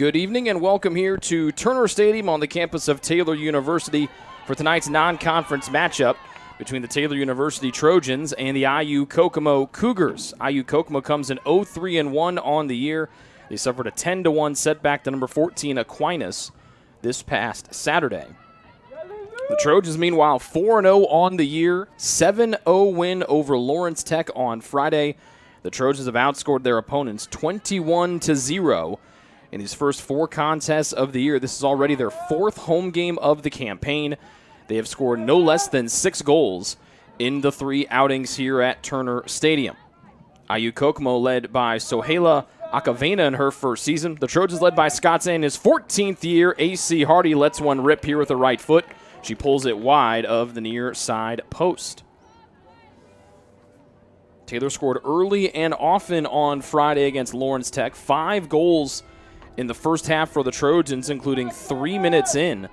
Good evening and welcome here to Turner Stadium on the campus of Taylor University for tonight's non-conference matchup between the Taylor University Trojans and the IU Kokomo Cougars. IU Kokomo comes in 0-3-1 on the year. They suffered a 10-1 setback to number 14 Aquinas this past Saturday. The Trojans, meanwhile, 4-0 on the year, 7-0 win over Lawrence Tech on Friday. The Trojans have outscored their opponents 21-0 in these first four contests of the year. This is already their fourth home game of the campaign. They have scored no less than 6 goals in the 3 outings here at Turner Stadium. IU Kokomo led by Sohaila Akavena in her first season. The Trojans led by Scott in his 14th year. AC Hardy lets one rip here with the right foot. She pulls it wide of the near side post. Taylor scored early and often on Friday against Lawrence Tech. 5 goals in the first half for the Trojans, including 3 minutes in.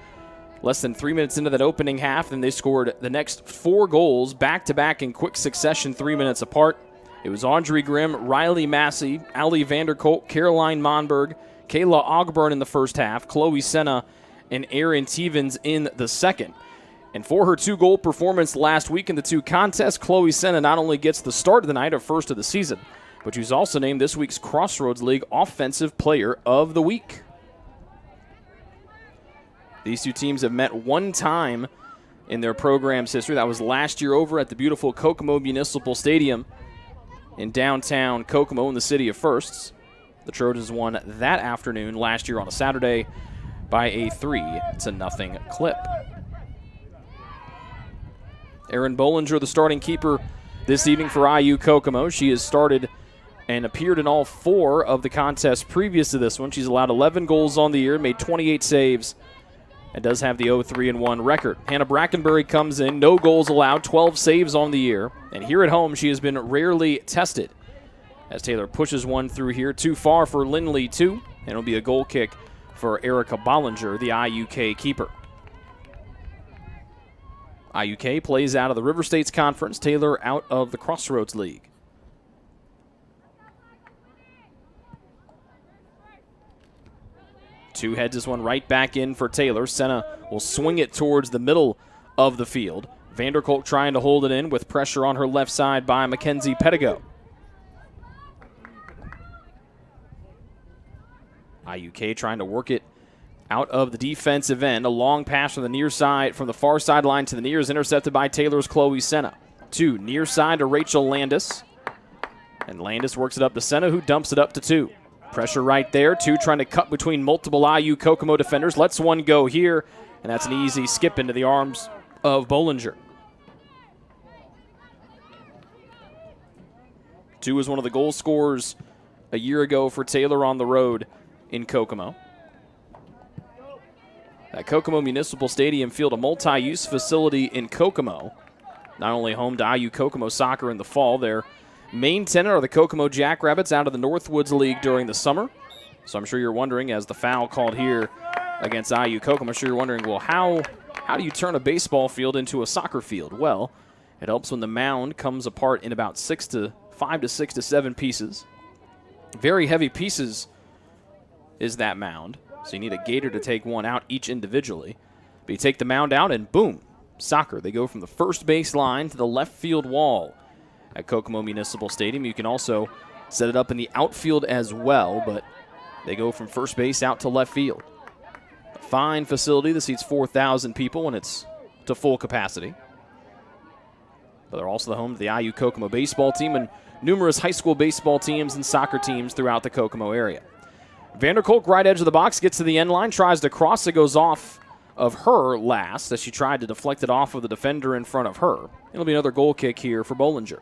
Less than 3 minutes into that opening half, and they scored the next 4 goals back-to-back in quick succession, 3 minutes apart. It was Audrey Grimm, Riley Massey, Allie Vanderkolk, Caroline Monberg, Kayla Ogburn in the first half, Chloe Senna, and Erin Tevens in the second. And for her 2-goal performance last week in the 2 contests, Chloe Senna not only gets the start of the night, her first of the season, but she's also named this week's Crossroads League Offensive Player of the Week. These 2 teams have met one time in their program's history. That was last year over at the beautiful Kokomo Municipal Stadium in downtown Kokomo in the City of Firsts. The Trojans won that afternoon last year on a Saturday by a 3-0 clip. Erin Bollinger, the starting keeper this evening for IU Kokomo. She has started and appeared in all 4 of the contests previous to this one. She's allowed 11 goals on the year, made 28 saves, and does have the 0-3-1 record. Hannah Brackenbury comes in, no goals allowed, 12 saves on the year. And here at home, she has been rarely tested. As Taylor pushes one through here, too far for Lindley, too. And it'll be a goal kick for Erica Bollinger, the IUK keeper. IUK plays out of the River States Conference, Taylor out of the Crossroads League. Two heads this one right back in for Taylor. Senna will swing it towards the middle of the field. Vanderkolk trying to hold it in with pressure on her left side by Mackenzie Pedigo. IUK trying to work it out of the defensive end. A long pass from the near side, from the far sideline to the near, is intercepted by Taylor's Chloe Senna. 2 near side to Rachel Landis. And Landis works it up to Senna, who dumps it up to 2. Pressure right there. 2 trying to cut between multiple IU Kokomo defenders. Lets one go here, and that's an easy skip into the arms of Bollinger. 2 was one of the goal scorers a year ago for Taylor on the road in Kokomo. That Kokomo Municipal Stadium Field, a multi-use facility in Kokomo. Not only home to IU Kokomo soccer in the fall, their main tenant are the Kokomo Jackrabbits out of the Northwoods League during the summer. So I'm sure you're wondering, as the foul called here against IU Kokomo, I'm sure you're wondering, well, how do you turn a baseball field into a soccer field? Well, it helps when the mound comes apart in about 5 to 6 to 7 pieces. Very heavy pieces is that mound. So you need a gator to take one out each individually. But you take the mound out and boom, soccer. They go from the first base line to the left field wall at Kokomo Municipal Stadium. You can also set it up in the outfield as well, but they go from first base out to left field. A fine facility that seats 4,000 people when it's to full capacity. But they're also the home to the IU Kokomo baseball team and numerous high school baseball teams and soccer teams throughout the Kokomo area. Vanderkolk, right edge of the box, gets to the end line, tries to cross. It goes off of her last as she tried to deflect it off of the defender in front of her. It'll be another goal kick here for Bollinger.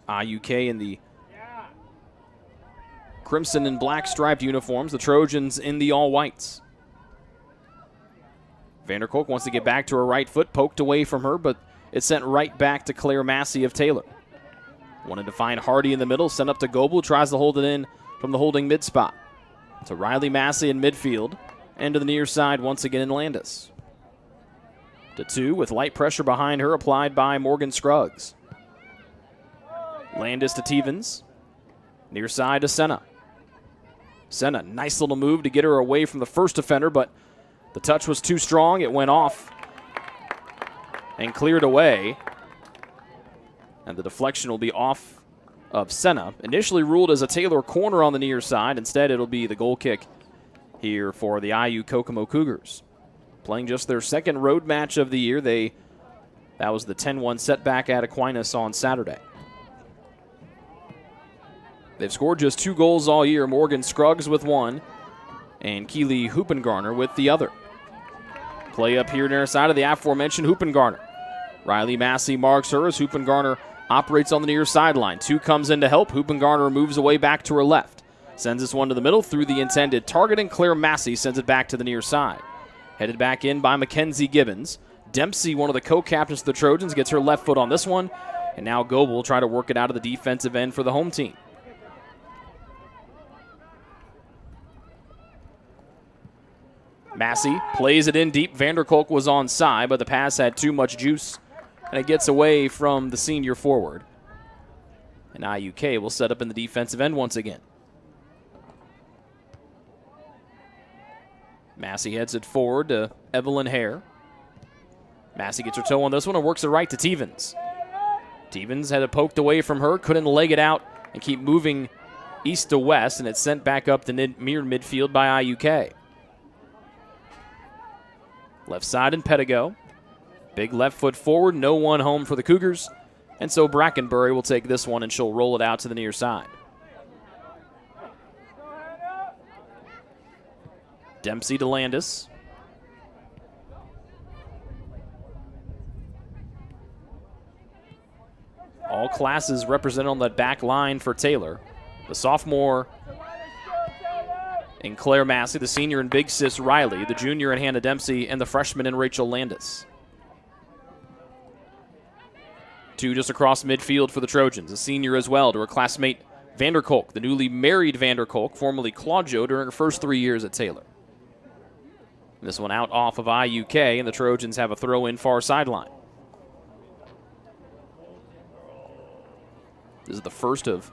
IUK in the crimson and black striped uniforms, the Trojans in the all-whites. Vanderkolk wants to get back to her right foot, poked away from her, but it's sent right back to Claire Massey of Taylor. Wanted to find Hardy in the middle, sent up to Goebel, tries to hold it in from the holding mid spot. To Riley Massey in midfield, and to the near side once again in Landis. To 2 with light pressure behind her applied by Morgan Scruggs. Landis to Tevens. Near side to Senna. Senna, nice little move to get her away from the first defender, but the touch was too strong. It went off and cleared away. And the deflection will be off of Senna. Initially ruled as a Taylor corner on the near side. Instead, it'll be the goal kick here for the IU Kokomo Cougars. Playing just their second road match of the year. That was the 10-1 setback at Aquinas on Saturday. They've scored just 2 goals all year. Morgan Scruggs with 1 and Keely Hoopengarner with the other. Play up here near side of the aforementioned Hoopengarner. Riley Massey marks her as Hoopengarner operates on the near sideline. 2 comes in to help. Hoopengarner moves away back to her left. Sends this one to the middle through the intended target, and Claire Massey sends it back to the near side. Headed back in by Mackenzie Gibbons. Dempsey, one of the co-captains of the Trojans, gets her left foot on this one. And now Goebel will try to work it out of the defensive end for the home team. Massey plays it in deep. Vanderkolk was onside, but the pass had too much juice, and it gets away from the senior forward. And IUK will set up in the defensive end once again. Massey heads it forward to Evelyn Hare. Massey gets her toe on this one and works it right to Tevens. Tevens had it poked away from her, couldn't leg it out and keep moving east to west, and it's sent back up to near midfield by IUK. Left side and Pedigo. Big left foot forward, no one home for the Cougars. And so Brackenbury will take this one and she'll roll it out to the near side. Dempsey to Landis. All classes represented on the back line for Taylor. The sophomore in Claire Massey, the senior in Big Sis Riley, the junior in Hannah Dempsey, and the freshman in Rachel Landis. 2 just across midfield for the Trojans. A senior as well to her classmate Vanderkolk, the newly married Vanderkolk, formerly Claudio, during her first 3 years at Taylor. This one out off of IUK, and the Trojans have a throw in far sideline. This is the first of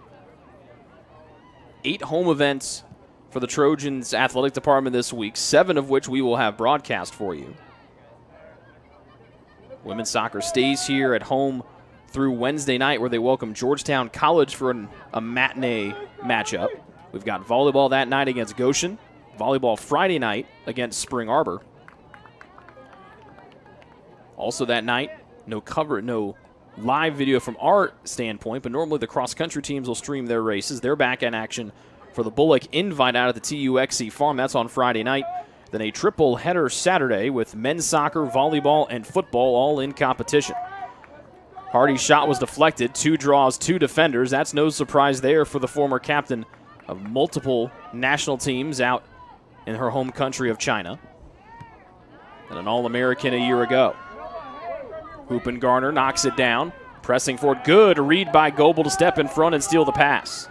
8 home events for the Trojans athletic department this week, 7 of which we will have broadcast for you. Women's soccer stays here at home through Wednesday night, where they welcome Georgetown College for a matinee matchup. We've got volleyball that night against Goshen, volleyball Friday night against Spring Arbor. Also that night, no live video from our standpoint, but normally the cross-country teams will stream their races. They're back in action for the Bullock Invite out at the TUXC Farm. That's on Friday night. Then a triple header Saturday with men's soccer, volleyball, and football all in competition. Hardy's shot was deflected. 2 draws, 2 defenders. That's no surprise there for the former captain of multiple national teams out in her home country of China. And an All-American a year ago. Hoopengarner knocks it down. Pressing forward. Good read by Goebel to step in front and steal the pass.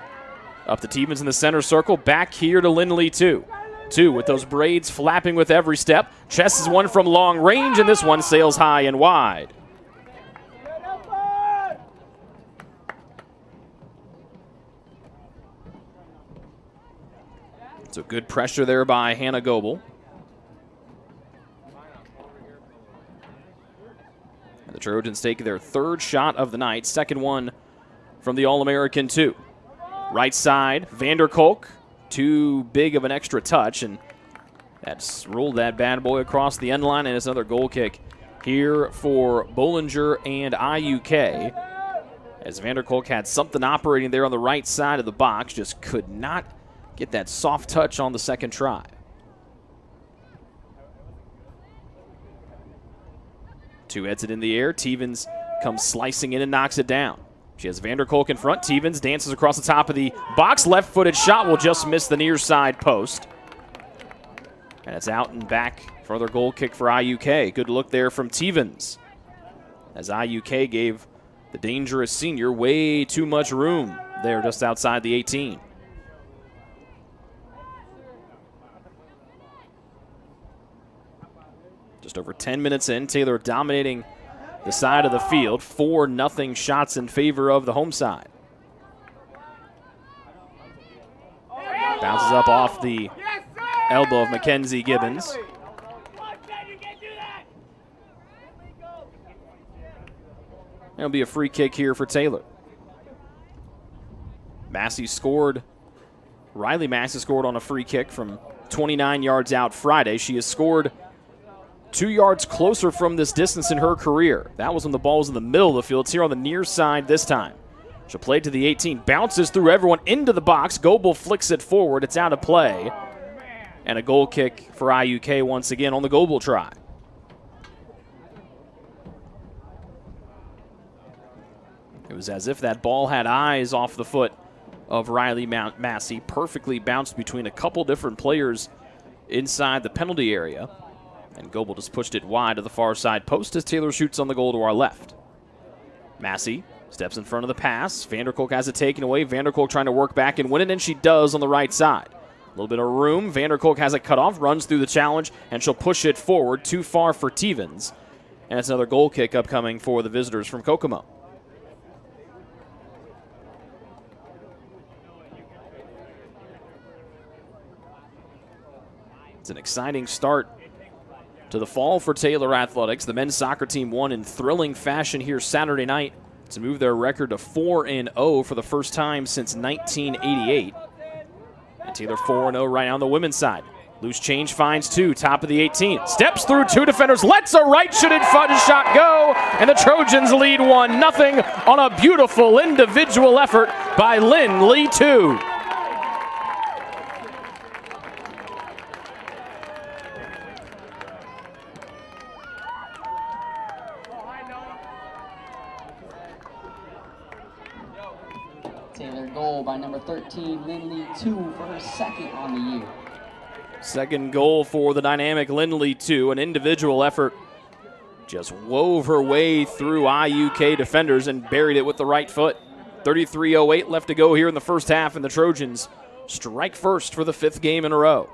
Up to Tevens in the center circle. Back here to Lindley, 2 with those braids flapping with every step. Chesses one from long range, and this one sails high and wide. So good pressure there by Hannah Goebel. And the Trojans take their 3rd shot of the night, 2nd one from the All-American 2. Right side, Vanderkolk, too big of an extra touch, and that's rolled that bad boy across the end line, and it's another goal kick here for Bollinger and IUK. As Vanderkolk had something operating there on the right side of the box, just could not get that soft touch on the 2nd try. 2 heads it in the air. Tevens comes slicing in and knocks it down. She has Vanderkolk in front. Tevens dances across the top of the box. Left-footed shot will just miss the near side post. And it's out and back for another goal kick for IUK. Good look there from Tevens, as IUK gave the dangerous senior way too much room there just outside the 18. Just over 10 minutes in, Taylor dominating the side of the field. 4-0 shots in favor of the home side. Bounces up off the elbow of Mackenzie Gibbons. It'll be a free kick here for Taylor. Riley Massey scored on a free kick from 29 yards out Friday. She has scored 2 yards closer from this distance in her career. That was when the ball was in the middle of the field. It's here on the near side this time. She'll play to the 18, bounces through everyone into the box. Goebel flicks it forward. It's out of play. And a goal kick for IUK once again on the Goebel try. It was as if that ball had eyes off the foot of Riley Massey. Perfectly bounced between a couple different players inside the penalty area. And Goebel just pushed it wide to the far side post as Taylor shoots on the goal to our left. Massey steps in front of the pass. Vanderkolk has it taken away. Vanderkolk trying to work back and win it, and she does on the right side. A little bit of room. Vanderkolk has it cut off, runs through the challenge, and she'll push it forward. Too far for Tevens. And it's another goal kick upcoming for the visitors from Kokomo. It's an exciting start to the fall for Taylor Athletics. The men's soccer team won in thrilling fashion here Saturday night to move their record to 4-0 for the first time since 1988. And Taylor 4-0 right now on the women's side. Loose change finds two, top of the 18. Steps through two defenders, lets a right-shooted shot go, and the Trojans lead 1-0 on a beautiful individual effort by Lynn Lee 2. Taylor goal by number 13, Lindley 2 for her second on the year. Second goal for the dynamic Lindley 2. An individual effort. Just wove her way through IUK defenders and buried it with the right foot. 33:08 left to go here in the first half, and the Trojans strike first for the fifth game in a row.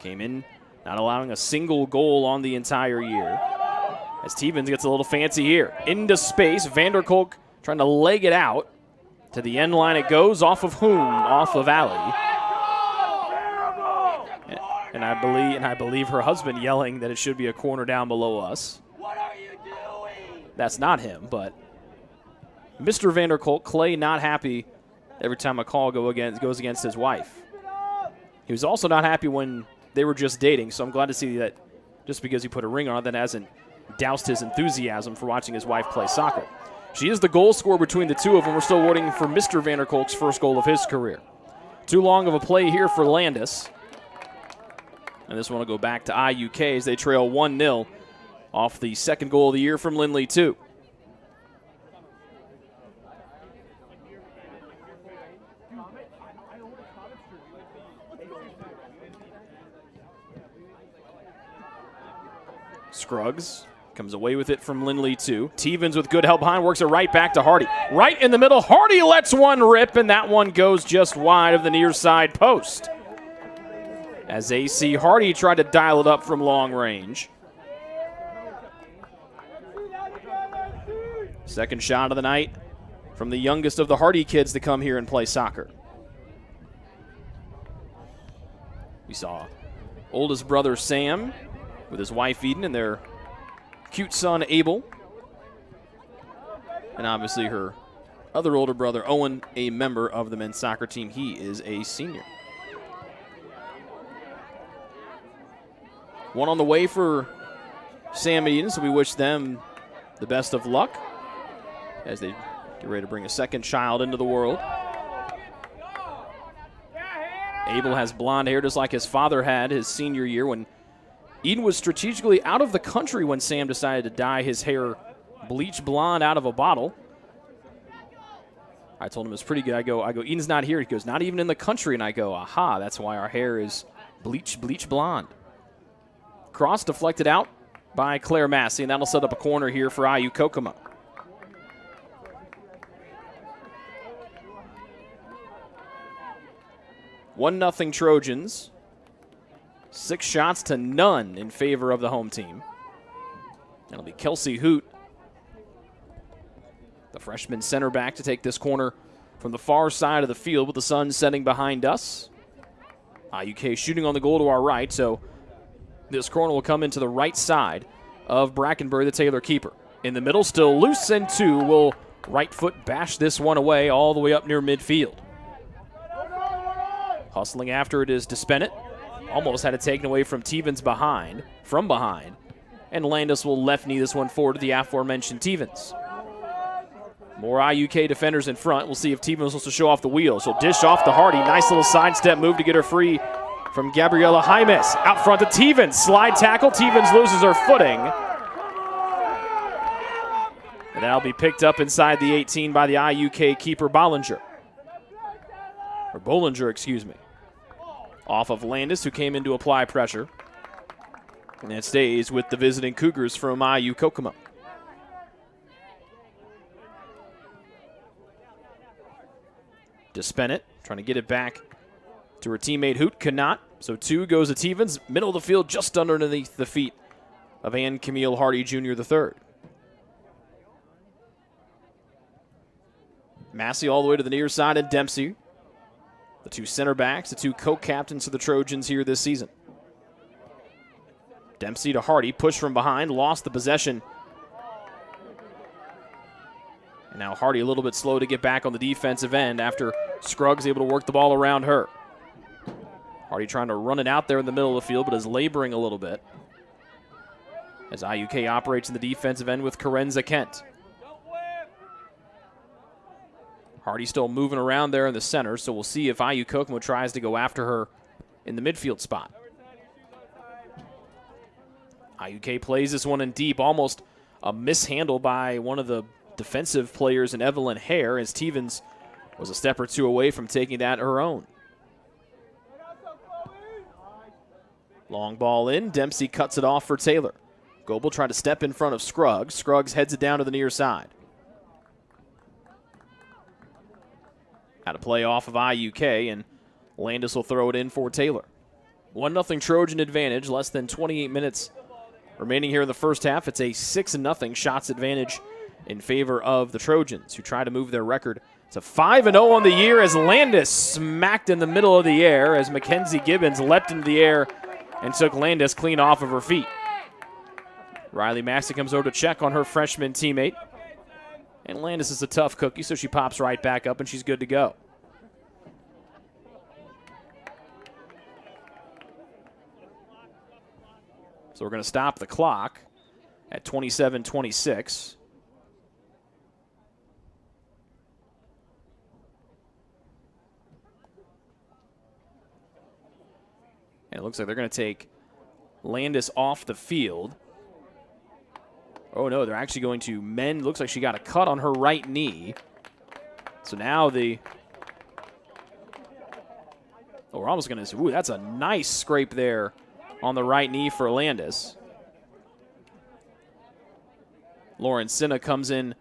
Came in not allowing a single goal on the entire year. As Tevens gets a little fancy here. Into space, Vanderkolk trying to leg it out. To the end line it goes, off of whom? Off of Allie. And I believe her husband yelling that it should be a corner down below us. What are you doing? That's not him, but Mr. Vanderkolk, Clay, not happy every time a call goes against his wife. He was also not happy when they were just dating, so I'm glad to see that just because he put a ring on it, that hasn't doused his enthusiasm for watching his wife play soccer. She is the goal scorer between the two of them. We're still waiting for Mr. Vanderkolk's first goal of his career. Too long of a play here for Landis. And this one will go back to IUK as they trail 1-0 off the second goal of the year from Lindley 2. Scruggs comes away with it from Lindley 2. Tevens with good help behind, works it right back to Hardy. Right in the middle, Hardy lets one rip, and that one goes just wide of the near side post. As AC Hardy tried to dial it up from long range. Second shot of the night from the youngest of the Hardy kids to come here and play soccer. We saw oldest brother Sam with his wife Eden and their cute son Abel. And obviously her other older brother Owen, a member of the men's soccer team. He is a senior. One on the way for Sam and Eden, so we wish them the best of luck as they get ready to bring a second child into the world. Abel has blonde hair just like his father had his senior year when Eden was strategically out of the country when Sam decided to dye his hair bleach blonde out of a bottle. I told him it's pretty good. I go, Eden's not here. He goes, not even in the country. And I go, aha, that's why our hair is bleach blonde. Cross deflected out by Claire Massey, and that'll set up a corner here for IU Kokomo. 1-0 Trojans. 6 shots to none in favor of the home team. It'll be Kelsey Hoot, the freshman center back, to take this corner from the far side of the field with the sun setting behind us. IUK shooting on the goal to our right, so this corner will come into the right side of Brackenbury, the Taylor keeper. In the middle, still loose, and 2 will right foot bash this one away all the way up near midfield. Hustling after it is Despennett. Almost had it taken away from Tevens from behind. And Landis will left knee this one forward to the aforementioned Tevens. More IUK defenders in front. We'll see if Tevens wants to show off the wheels. He'll dish off to Hardy. Nice little sidestep move to get her free from Gabriela Jaimes. Out front to Tevens. Slide tackle. Tevens loses her footing. And that'll be picked up inside the 18 by the IUK keeper Bollinger. Or Bollinger, excuse me. Off of Landis, who came in to apply pressure. And it stays with the visiting Cougars from IU Kokomo. Despennett trying to get it back to her teammate Hoot. Cannot. So 2 goes to Tevens. Middle of the field, just underneath the feet of Ann Camille Hardy Jr. III. Massey all the way to the near side, and Dempsey. The 2 center backs, the 2 co-captains of the Trojans here this season. Dempsey to Hardy, push from behind, lost the possession. And now Hardy a little bit slow to get back on the defensive end after Scruggs able to work the ball around her. Hardy trying to run it out there in the middle of the field, but is laboring a little bit as IUK operates in the defensive end with Karenza Kent. Hardy still moving around there in the center, so we'll see if IU Kokomo tries to go after her in the midfield spot. IUK plays this one in deep, almost a mishandle by one of the defensive players in Evelyn Hare, as Tevens was a step or 2 away from taking that her own. Long ball in, Dempsey cuts it off for Taylor. Goebel trying to step in front of Scruggs. Scruggs heads it down to the near side. Had a play off of IUK, and Landis will throw it in for Taylor. 1-0 Trojan advantage, less than 28 minutes remaining here in the first half. It's a 6-0 shots advantage in favor of the Trojans, who try to move their record to 5-0 on the year, as Landis smacked in the middle of the air as Mackenzie Gibbons leapt into the air and took Landis clean off of her feet. Riley Massey comes over to check on her freshman teammate. And Landis is a tough cookie, so she pops right back up and she's good to go. So we're going to stop the clock at 27:26. And it looks like they're going to take Landis off the field. Oh, no, they're actually going to mend. Looks like she got a cut on her right knee. So now we're almost going to say, ooh, that's a nice scrape there on the right knee for Landis. Lauren Sinna comes in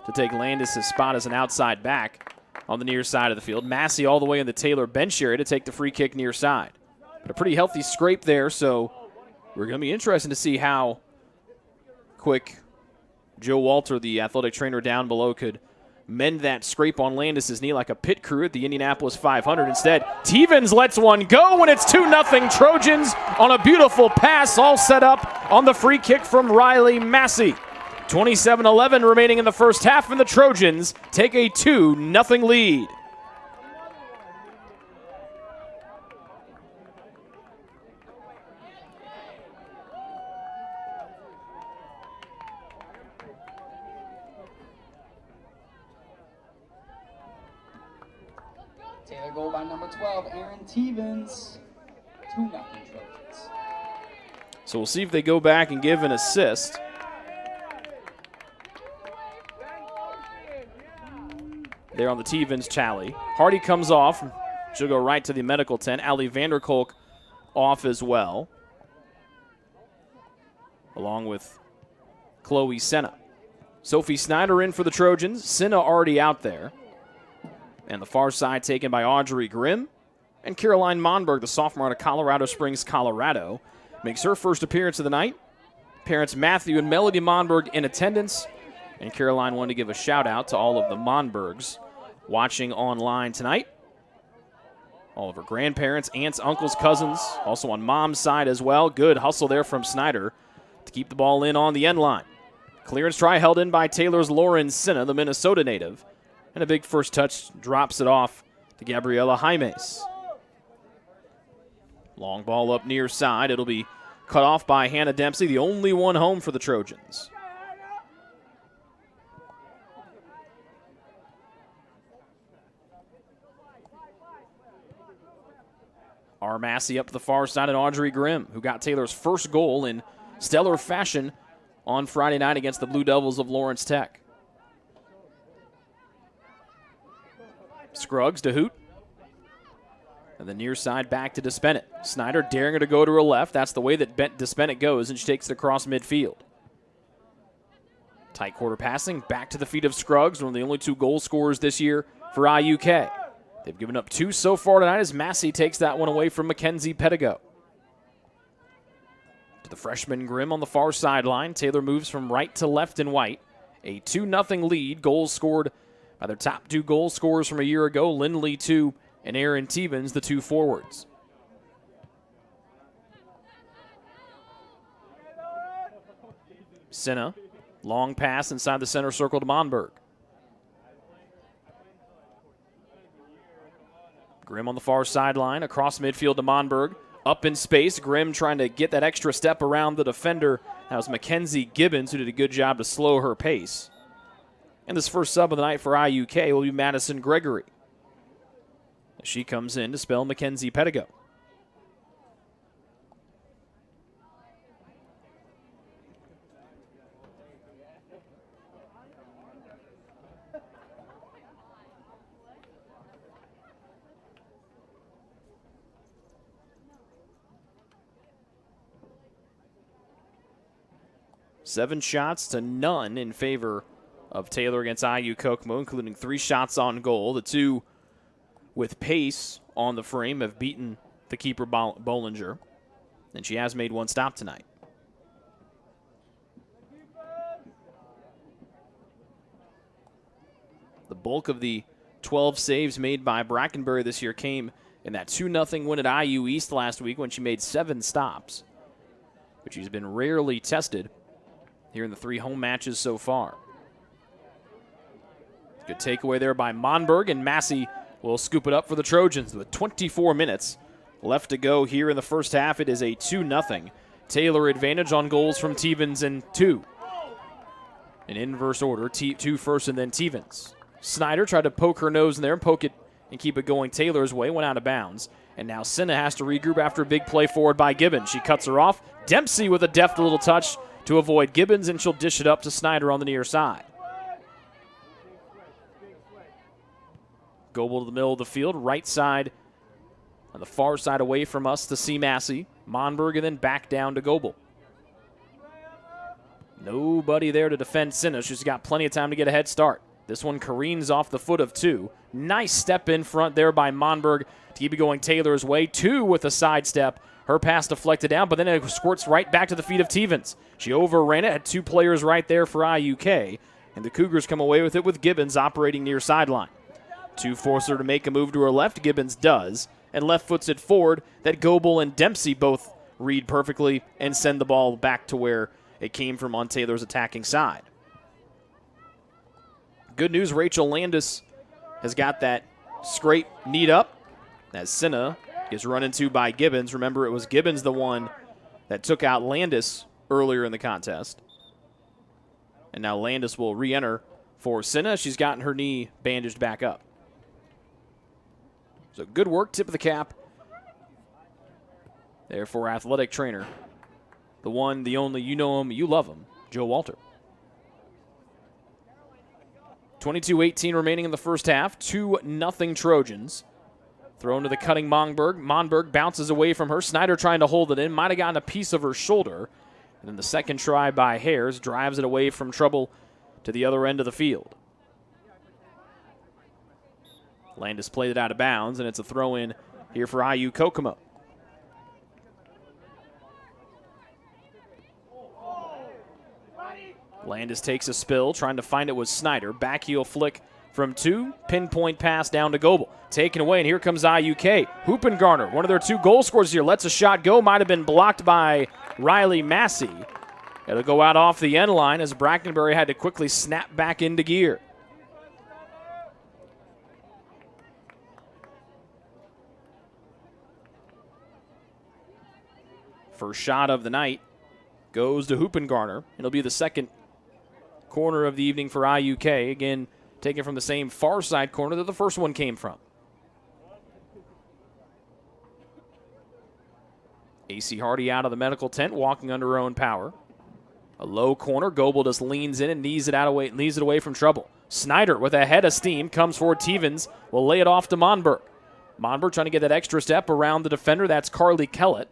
to take Landis' spot as an outside back on the near side of the field. Massey all the way in the Taylor bench area to take the free kick near side. But a pretty healthy scrape there, so we're going to be interested to see how quick Joe Walter, the athletic trainer down below, could mend that scrape on Landis' knee like a pit crew at the Indianapolis 500. Instead, Tevens lets one go, and it's 2-0 Trojans on a beautiful pass, all set up on the free kick from Riley Massey. 27-11 remaining in the first half, and the Trojans take a 2-0 lead. Taylor goal by number 12, Aaron Tevens. 2-0 Trojans. So we'll see if they go back and give an assist. There on the Tevens tally. Hardy comes off. She'll go right to the medical tent. Ali Vanderkolk off as well, along with Chloe Senna. Sophie Snyder in for the Trojans. Senna already out there. And the far side taken by Audrey Grimm. And Caroline Monberg, the sophomore out of Colorado Springs, Colorado, makes her first appearance of the night. Parents Matthew and Melody Monberg in attendance. And Caroline wanted to give a shout out to all of the Monbergs watching online tonight. All of her grandparents, aunts, uncles, cousins, also on mom's side as well. Good hustle there from Snyder to keep the ball in on the end line. Clearance try held in by Taylor's Lauren Sinna, the Minnesota native. And a big first touch drops it off to Gabriela Jaimes. Long ball up near side. It'll be cut off by Hannah Dempsey, the only one home for the Trojans. R. Massey up to the far side, and Audrey Grimm, who got Taylor's first goal in stellar fashion on Friday night against the Blue Devils of Lawrence Tech. Scruggs to Hoot. And the near side back to Despennett. Snyder daring her to go to her left. That's the way that Despennett goes, and she takes it across midfield. Tight quarter passing, back to the feet of Scruggs, one of the only 2 goal scorers this year for IUK. They've given up 2 so far tonight as Massey takes that one away from Mackenzie Pedigo. To the freshman Grimm on the far sideline. Taylor moves from right to left in white. A 2-0 lead. Goals scored by their top 2 goal scorers from a year ago, Lindley 2 and Aaron Tevens, the 2 forwards. Sinna, long pass inside the center circle to Monberg. Grimm on the far sideline, across midfield to Monberg. Up in space, Grimm trying to get that extra step around the defender. That was Mackenzie Gibbons, who did a good job to slow her pace. And this first sub of the night for IUK will be Madison Gregory. She comes in to spell Mackenzie Pedigo. Seven shots to none in favor of Taylor against IU Kokomo, including 3 shots on goal. The 2 with pace on the frame have beaten the keeper Bollinger, and she has made 1 stop tonight. The bulk of the 12 saves made by Brackenbury this year came in that 2-0 win at IU East last week when she made 7 stops, but she's been rarely tested here in the 3 home matches so far. Good takeaway there by Monberg, and Massey will scoop it up for the Trojans with 24 minutes left to go here in the first half. It is a 2-0 Taylor advantage on goals from Tevens and 2. In inverse order, 2 first and then Tevens. Snyder tried to poke her nose in there and poke it and keep it going Taylor's way, went out of bounds. And now Sinna has to regroup after a big play forward by Gibbons. She cuts her off. Dempsey with a deft little touch to avoid Gibbons, and she'll dish it up to Snyder on the near side. Goebel to the middle of the field, right side, on the far side away from us to see Massey. Monberg, and then back down to Goebel. Nobody there to defend Sinna. She's got plenty of time to get a head start. This one careens off the foot of 2. Nice step in front there by Monberg to keep it going Taylor's way. 2 with a sidestep. Her pass deflected down, but then it squirts right back to the feet of Tevens. She overran it, had 2 players right there for IUK, and the Cougars come away with it with Gibbons operating near sideline. 2 force her to make a move to her left. Gibbons does, and left foots it forward that Goebel and Dempsey both read perfectly and send the ball back to where it came from on Taylor's attacking side. Good news, Rachel Landis has got that scrape kneed up as Sinna is run into by Gibbons. Remember, it was Gibbons the one that took out Landis earlier in the contest. And now Landis will re-enter for Sinna. She's gotten her knee bandaged back up. So good work, tip of the cap there for athletic trainer. The one, the only, you know him, you love him, Joe Walter. 22-18 remaining in the first half. 2-0 Trojans. Thrown to the cutting Monberg. Monberg bounces away from her. Snyder trying to hold it in. Might have gotten a piece of her shoulder. And then the second try by Hares drives it away from trouble to the other end of the field. Landis played it out of bounds, and it's a throw-in here for IU Kokomo. Landis takes a spill, trying to find it with Snyder. Back heel flick from 2. Pinpoint pass down to Goebel. Taken away, and here comes IUK. Hoopengarner, one of their 2 goal scorers here, lets a shot go. Might have been blocked by Riley Massey. It'll go out off the end line as Brackenbury had to quickly snap back into gear. First shot of the night goes to Hoopengarner. It'll be the second corner of the evening for IUK. Again, taken from the same far side corner that the first one came from. AC Hardy out of the medical tent, walking under her own power. A low corner. Goebel just leans in and leaves it away from trouble. Snyder with a head of steam comes forward. Tevens will lay it off to Monberg. Monberg trying to get that extra step around the defender. That's Carly Kellett.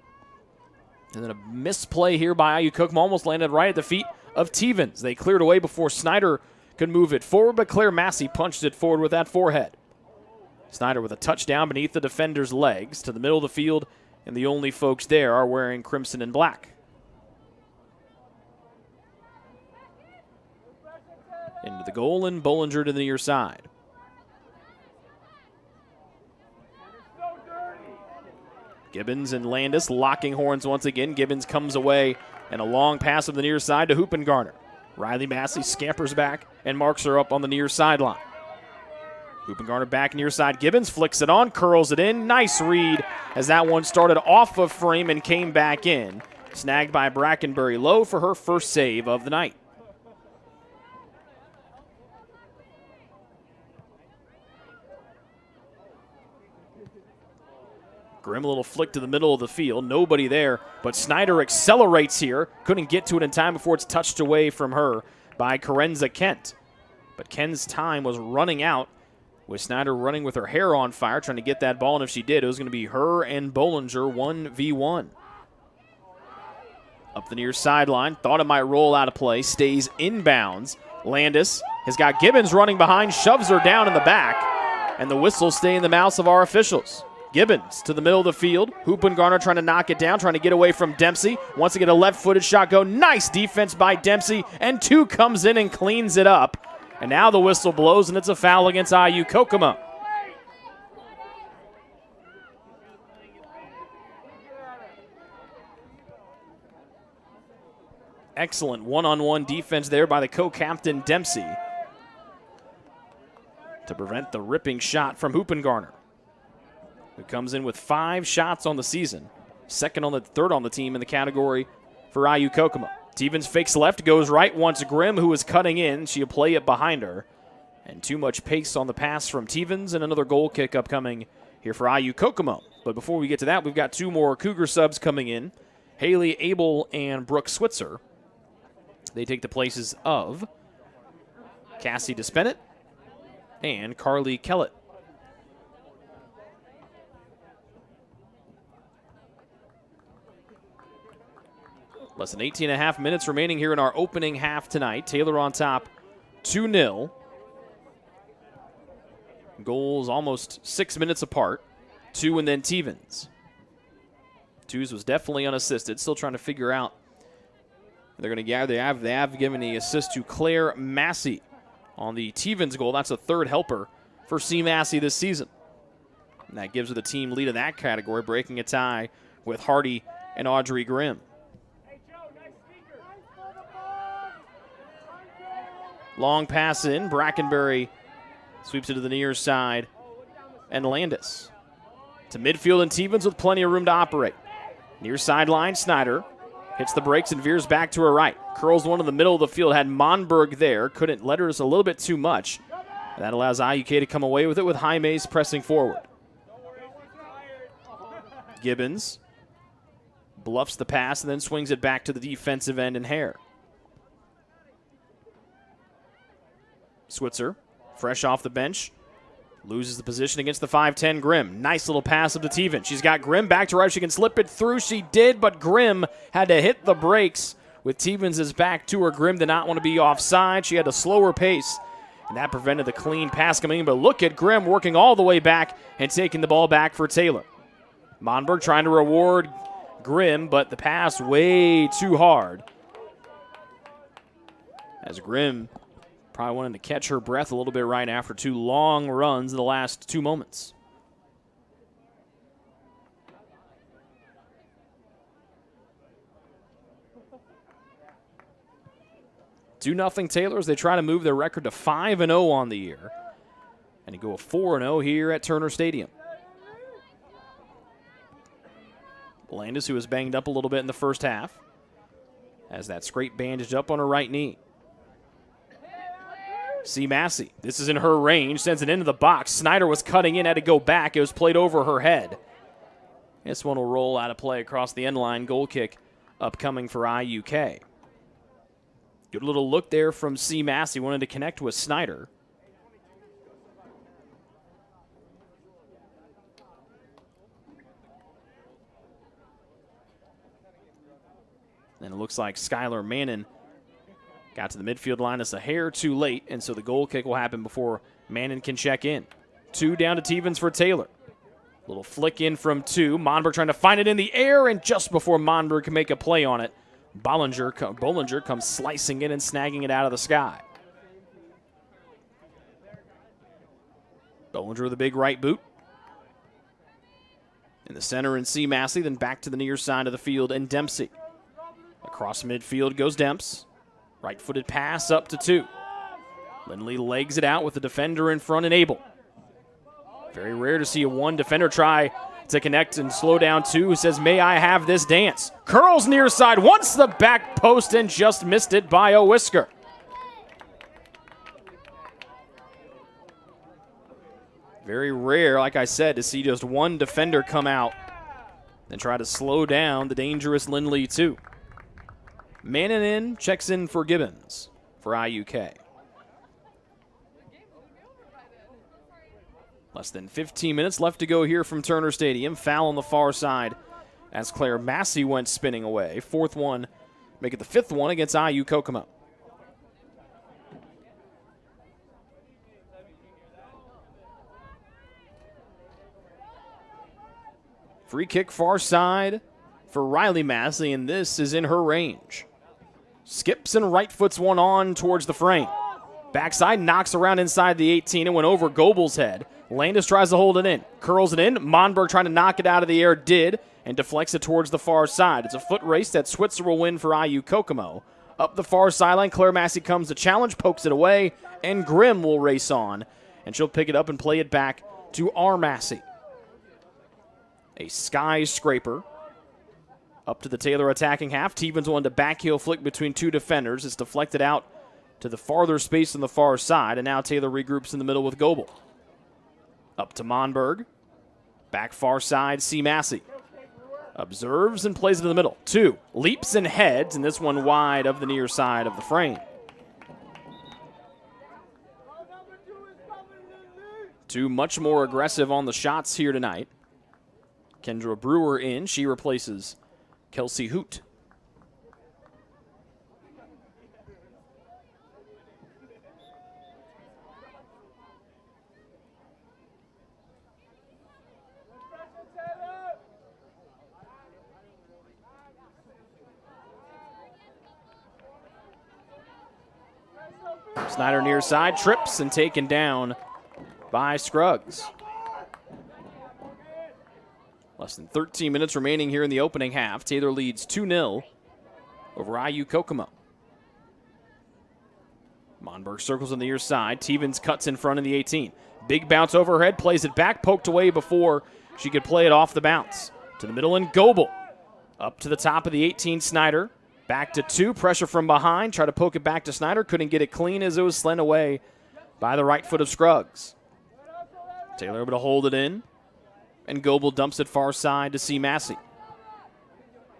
And then a misplay here by IU Kokomo, almost landed right at the feet of Tevens. They cleared away before Snyder could move it forward, but Claire Massey punched it forward with that forehead. Snyder with a touchdown beneath the defender's legs to the middle of the field, and the only folks there are wearing crimson and black. Into the goal, and Bollinger to the near side. Gibbons and Landis locking horns once again. Gibbons comes away, and a long pass of the near side to Hoopengarner. Riley Massey scampers back and marks her up on the near sideline. Hoopengarner back near side. Gibbons flicks it on, curls it in. Nice read as that one started off of frame and came back in. Snagged by Brackenbury Lowe for her first save of the night. Grimm, a little flick to the middle of the field. Nobody there, but Snyder accelerates here. Couldn't get to it in time before it's touched away from her by Karenza Kent. But Ken's time was running out with Snyder running with her hair on fire, trying to get that ball, and if she did, it was going to be her and Bollinger 1v1. Up the near sideline, thought it might roll out of play, stays inbounds. Landis has got Gibbons running behind, shoves her down in the back, and the whistles stay in the mouths of our officials. Gibbons to the middle of the field. Hoopengarner trying to knock it down, trying to get away from Dempsey. Wants to get a left-footed shot go. Nice defense by Dempsey, and 2 comes in and cleans it up. And now the whistle blows, and it's a foul against IU Kokomo. Excellent one-on-one defense there by the co-captain Dempsey to prevent the ripping shot from Hoopengarner, who comes in with 5 shots on the season, third on the team in the category for IU Kokomo. Tevens fakes left, goes right, wants Grimm, who is cutting in. She'll play it behind her. And too much pace on the pass from Tevens, and another goal kick upcoming here for IU Kokomo. But before we get to that, we've got 2 more Cougar subs coming in. Haley Abel and Brooke Switzer. They take the places of Cassie Despennett and Carly Kellett. Less than 18 and a half minutes remaining here in our opening half tonight. Taylor on top, 2-0. Goals almost 6 minutes apart. 2 and then Tevens. Twos was definitely unassisted. Still trying to figure out. They're going to they have given the assist to Claire Massey on the Tevens goal. That's a third helper for C. Massey this season. And that gives her the team lead in that category, breaking a tie with Hardy and Audrey Grimm. Long pass in. Brackenbury sweeps it to the near side. And Landis to midfield, and Tevens with plenty of room to operate. Near sideline, Snyder hits the brakes and veers back to her right. Curls one in the middle of the field. Had Monberg there. Couldn't let her just a little bit too much. And that allows IUK to come away with it with Jaime's pressing forward. Gibbons bluffs the pass and then swings it back to the defensive end and Hare. Switzer, fresh off the bench, loses the position against the 5'10 Grimm. Nice little pass up to Teven. She's got Grimm back to right. She can slip it through. She did, but Grimm had to hit the brakes with Tevens' back to her. Grimm did not want to be offside. She had a slower pace, and that prevented the clean pass coming in. But look at Grimm working all the way back and taking the ball back for Taylor. Monberg trying to reward Grimm, but the pass way too hard. As Grimm probably wanted to catch her breath a little bit right after 2 long runs in the last 2 moments. Two 2-0 Taylor as they try to move their record to 5-0 on the year. And to go a 4-0 here at Turner Stadium. Landis, who was banged up a little bit in the first half, has that scrape bandaged up on her right knee. C. Massey, this is in her range, sends it into the box. Snyder was cutting in, had to go back. It was played over her head. This one will roll out of play across the end line. Goal kick upcoming for IUK. Good little look there from C. Massey, wanted to connect with Snyder. And it looks like Skylar Mannon got to the midfield line just a hair too late, and so the goal kick will happen before Mannon can check in. 2 down to Tevens for Taylor. Little flick in from 2. Monberg trying to find it in the air, and just before Monberg can make a play on it, Bollinger comes slicing in and snagging it out of the sky. Bollinger with a big right boot. In the center and C. Massey, then back to the near side of the field and Dempsey. Across midfield goes Demps. Right-footed pass up to 2. Lindley legs it out with the defender in front and Abel. Very rare to see a 1 defender try to connect and slow down 2, who says, may I have this dance? Curls near side, wants the back post and just missed it by a whisker. Very rare, like I said, to see just 1 defender come out and try to slow down the dangerous Lindley 2. Mannon in, checks in for Gibbons for IUK. Less than 15 minutes left to go here from Turner Stadium. Foul on the far side as Claire Massey went spinning away. 4th one, make it the 5th one against IU Kokomo. Free kick far side for Riley Massey, and this is in her range. Skips and right foots one on towards the frame. Backside knocks around inside the 18 and went over Goebel's head. Landis tries to hold it in. Curls it in. Monberg trying to knock it out of the air, did, and deflects it towards the far side. It's a foot race that Switzer will win for IU Kokomo. Up the far sideline, Claire Massey comes to challenge, pokes it away, and Grimm will race on. And she'll pick it up and play it back to R. Massey. A skyscraper. Up to the Taylor attacking half. Tevens wanted to backheel flick between 2 defenders. It's deflected out to the farther space on the far side, and now Taylor regroups in the middle with Goebel. Up to Monberg. Back far side, C. Massey. Observes and plays it in the middle. 2. Leaps and heads, and this one wide of the near side of the frame. 2 much more aggressive on the shots here tonight. Kendra Brewer in. She replaces Kelsey Hoot. Snyder near side, trips and taken down by Scruggs. Less than 13 minutes remaining here in the opening half. Taylor leads 2-0 over IU Kokomo. Monberg circles on the near side. Tevens cuts in front of the 18. Big bounce overhead, plays it back, poked away before she could play it off the bounce. To the middle and Goebel. Up to the top of the 18, Snyder. Back to 2, pressure from behind. Try to poke it back to Snyder. Couldn't get it clean as it was slent away by the right foot of Scruggs. Taylor able to hold it in. And Goebel dumps it far side to C. Massey.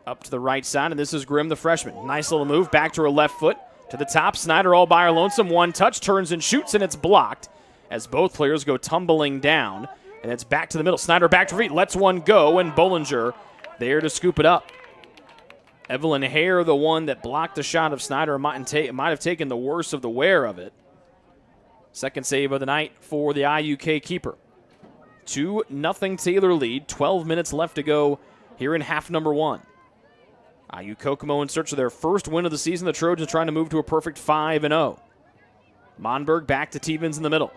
Up to the right side, and this is Grimm, the freshman. Nice little move, back to her left foot. To the top, Snyder all by her lonesome. 1 touch, turns and shoots, and it's blocked as both players go tumbling down. And it's back to the middle. Snyder back to her feet, lets one go, and Bollinger there to scoop it up. Evelyn Hare, the one that blocked the shot of Snyder, might have taken the worst of the wear of it. Second save of the night for the IUK keeper. 2-0 Taylor lead. 12 minutes left to go here in half number 1. IU Kokomo in search of their first win of the season. The Trojans trying to move to a perfect 5-0. Monberg back to Tevens in the middle.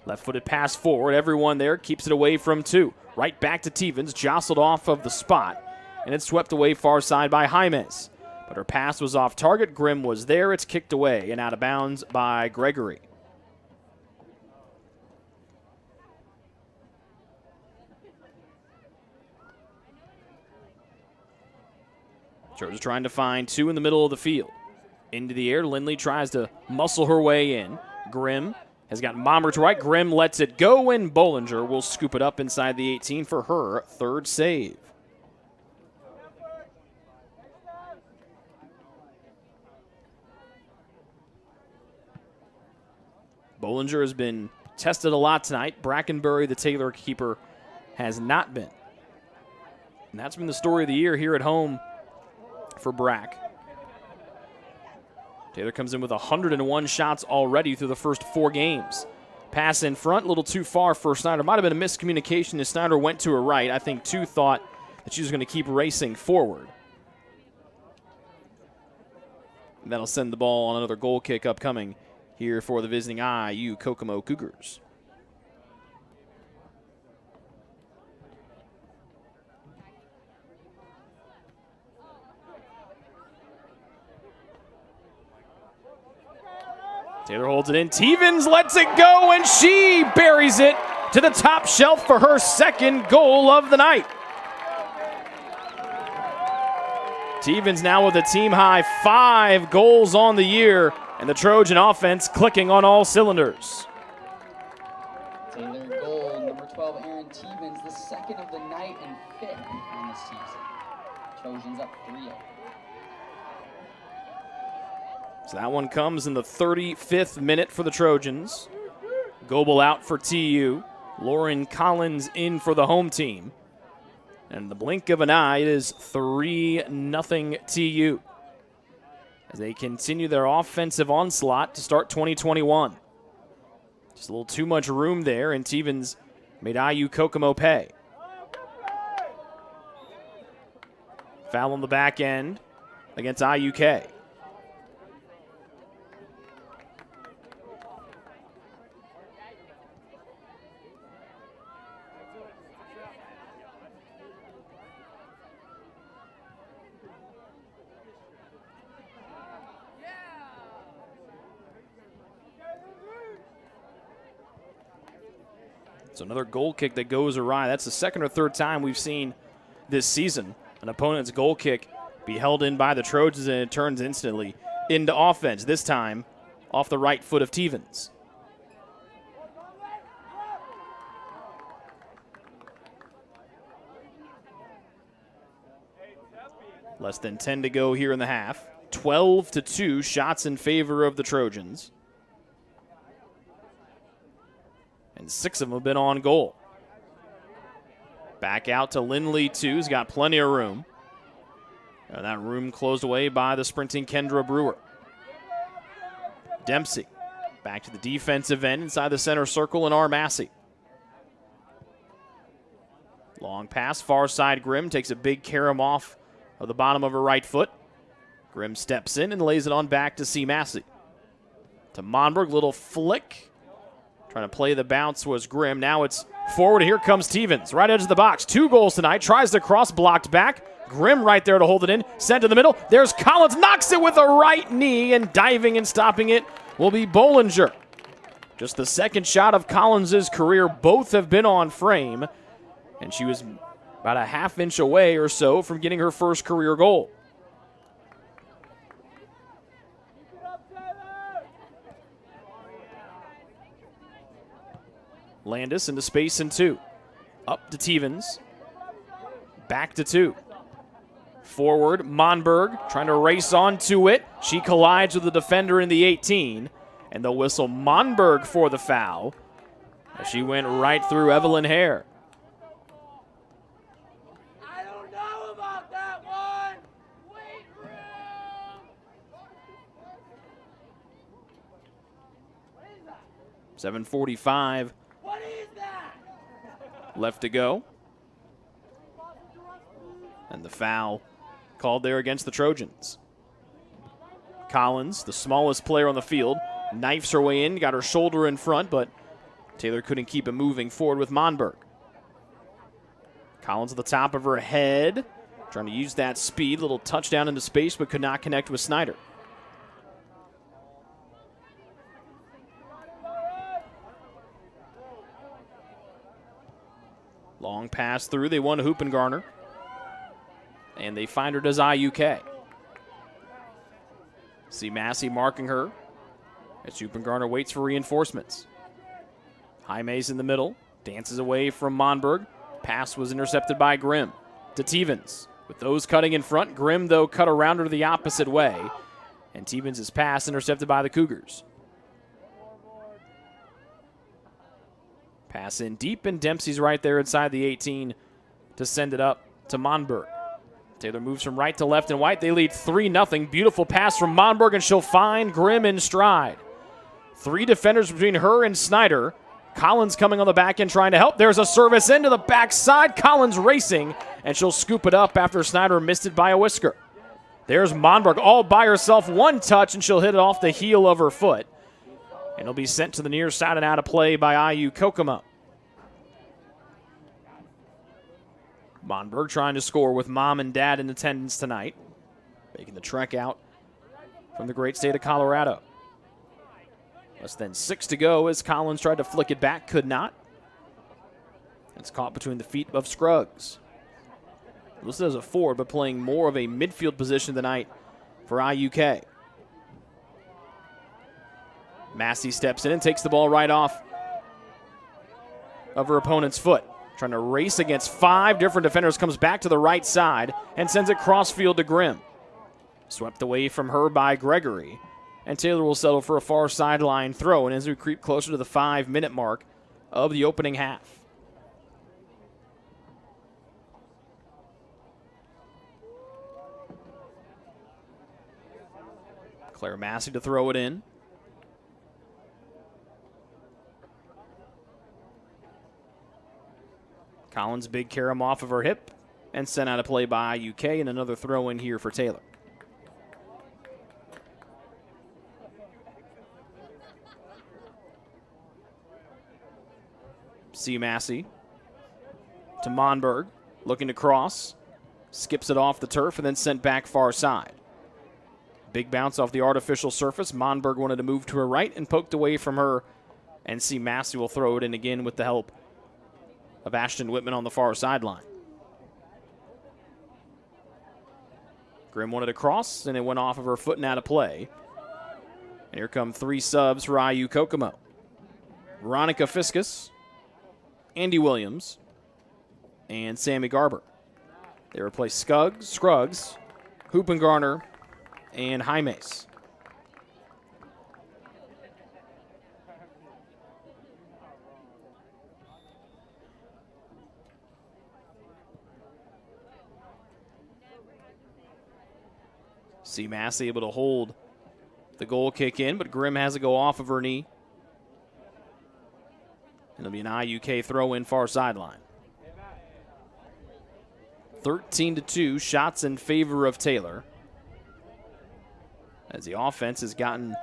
Left-footed pass forward. Everyone there keeps it away from 2. Right back to Tevens, jostled off of the spot, and it's swept away far side by Jaimes. But her pass was off target. Grimm was there. It's kicked away and out of bounds by Gregory. Trojans trying to find 2 in the middle of the field. Into the air, Lindley tries to muscle her way in. Grimm has got Mommer to right. Grimm lets it go, and Bollinger will scoop it up inside the 18 for her 3rd save. Bollinger has been tested a lot tonight. Brackenbury, the Taylor keeper, has not been. And that's been the story of the year here at home for Brack. Taylor comes in with 101 shots already through the first 4 games. Pass in front, a little too far for Snyder. Might have been a miscommunication as Snyder went to her right. I think 2 thought that she was going to keep racing forward. And that'll send the ball on another goal kick upcoming here for the visiting IU Kokomo Cougars. Taylor holds it in. Tevens lets it go, and she buries it to the top shelf for her 2nd goal of the night. Tevens now with a team-high 5 goals on the year, and the Trojan offense clicking on all cylinders. Taylor goal, number 12, Aaron Tevens, the 2nd of the night and 5th on the season. Trojans up 3-0. So that one comes in the 35th minute for the Trojans. Goebel out for TU. Lauren Collins in for the home team. And in the blink of an eye, it is 3-0 TU as they continue their offensive onslaught to start 2021. Just a little too much room there, and Tevens made IU Kokomo pay. Foul on the back end against IUK. So another goal kick that goes awry. That's the 2nd or 3rd time we've seen this season an opponent's goal kick be held in by the Trojans, and it turns instantly into offense, this time off the right foot of Tevens. Less than 10 to go here in the half. 12-2 shots in favor of the Trojans. And 6 of them have been on goal. Back out to Lindley, too. He's got plenty of room. And that room closed away by the sprinting Kendra Brewer. Dempsey back to the defensive end inside the center circle, and Armassi. Long pass, far side. Grimm takes a big carom off of the bottom of her right foot. Grimm steps in and lays it on back to C. Massey. To Monberg, little flick. Trying to play the bounce was Grimm. Now it's forward. Here comes Tevens. Right edge of the box. 2 goals tonight. Tries to cross, blocked back. Grimm right there to hold it in. Sent to the middle. There's Collins. Knocks it with a right knee, and diving and stopping it will be Bollinger. Just the 2nd shot of Collins' career. Both have been on frame. And she was about a half-inch away or so from getting her first career goal. Landis into space in 2. Up to Tevens. Back to 2. Forward, Monberg trying to race onto it. She collides with the defender in the 18. And they'll whistle Monberg for the foul, as she went right through Evelyn Hare. I don't know about that one. Wait room. What is that? 7:45 What is that? left to go. And the foul called there against the Trojans. Collins, the smallest player on the field, knifes her way in, got her shoulder in front, but Taylor couldn't keep it moving forward with Monberg. Collins at the top of her head, trying to use that speed, little touchdown into space, but could not connect with Snyder. Long pass through, they won Hoopengarner. And they find her does IUK. See Massey marking her as Hoopengarner waits for reinforcements. Jaime's in the middle, dances away from Monberg. Pass was intercepted by Grimm to Tevens. With those cutting in front, Grimm, though, cut around her the opposite way. And Tevens' pass intercepted by the Cougars. Pass in deep, and Dempsey's right there inside the 18 to send it up to Monberg. Taylor moves from right to left and white. They lead 3-0. Beautiful pass from Monberg, and she'll find Grimm in stride. 3 defenders between her and Snyder. Collins coming on the back end trying to help. There's a service into the backside. Collins racing, and she'll scoop it up after Snyder missed it by a whisker. There's Monberg all by herself. One touch, and she'll hit it off the heel of her foot. And it'll be sent to the near side and out of play by IU Kokomo. Monberg trying to score with mom and dad in attendance tonight, making the trek out from the great state of Colorado. Less than 6 to go as Collins tried to flick it back, could not. It's caught between the feet of Scruggs. Listed as a forward, but playing more of a midfield position tonight for IUK. Massey steps in and takes the ball right off of her opponent's foot. Trying to race against 5 different defenders, comes back to the right side and sends it crossfield to Grimm. Swept away from her by Gregory. And Taylor will settle for a far sideline throw, and as we creep closer to the 5-minute mark of the opening half. Claire Massey to throw it in. Collins, big carom off of her hip and sent out of play by IUK, and another throw in here for Taylor. C. Massey to Monberg, looking to cross, skips it off the turf and then sent back far side. Big bounce off the artificial surface. Monberg wanted to move to her right and poked away from her, and C. Massey will throw it in again with the help of Ashton Whitman on the far sideline. Grimm wanted to cross, and it went off of her foot and out of play. And here come 3 subs for IU Kokomo. Veronica Fiskus, Andy Williams, and Sammy Garber. They replace Scruggs, Hoopengarner, and Jaimes. See Massey able to hold the goal kick in, but Grimm has to go off of her knee. It'll be an IUK throw in far sideline. 13-2, shots in favor of Taylor, as the offense has gotten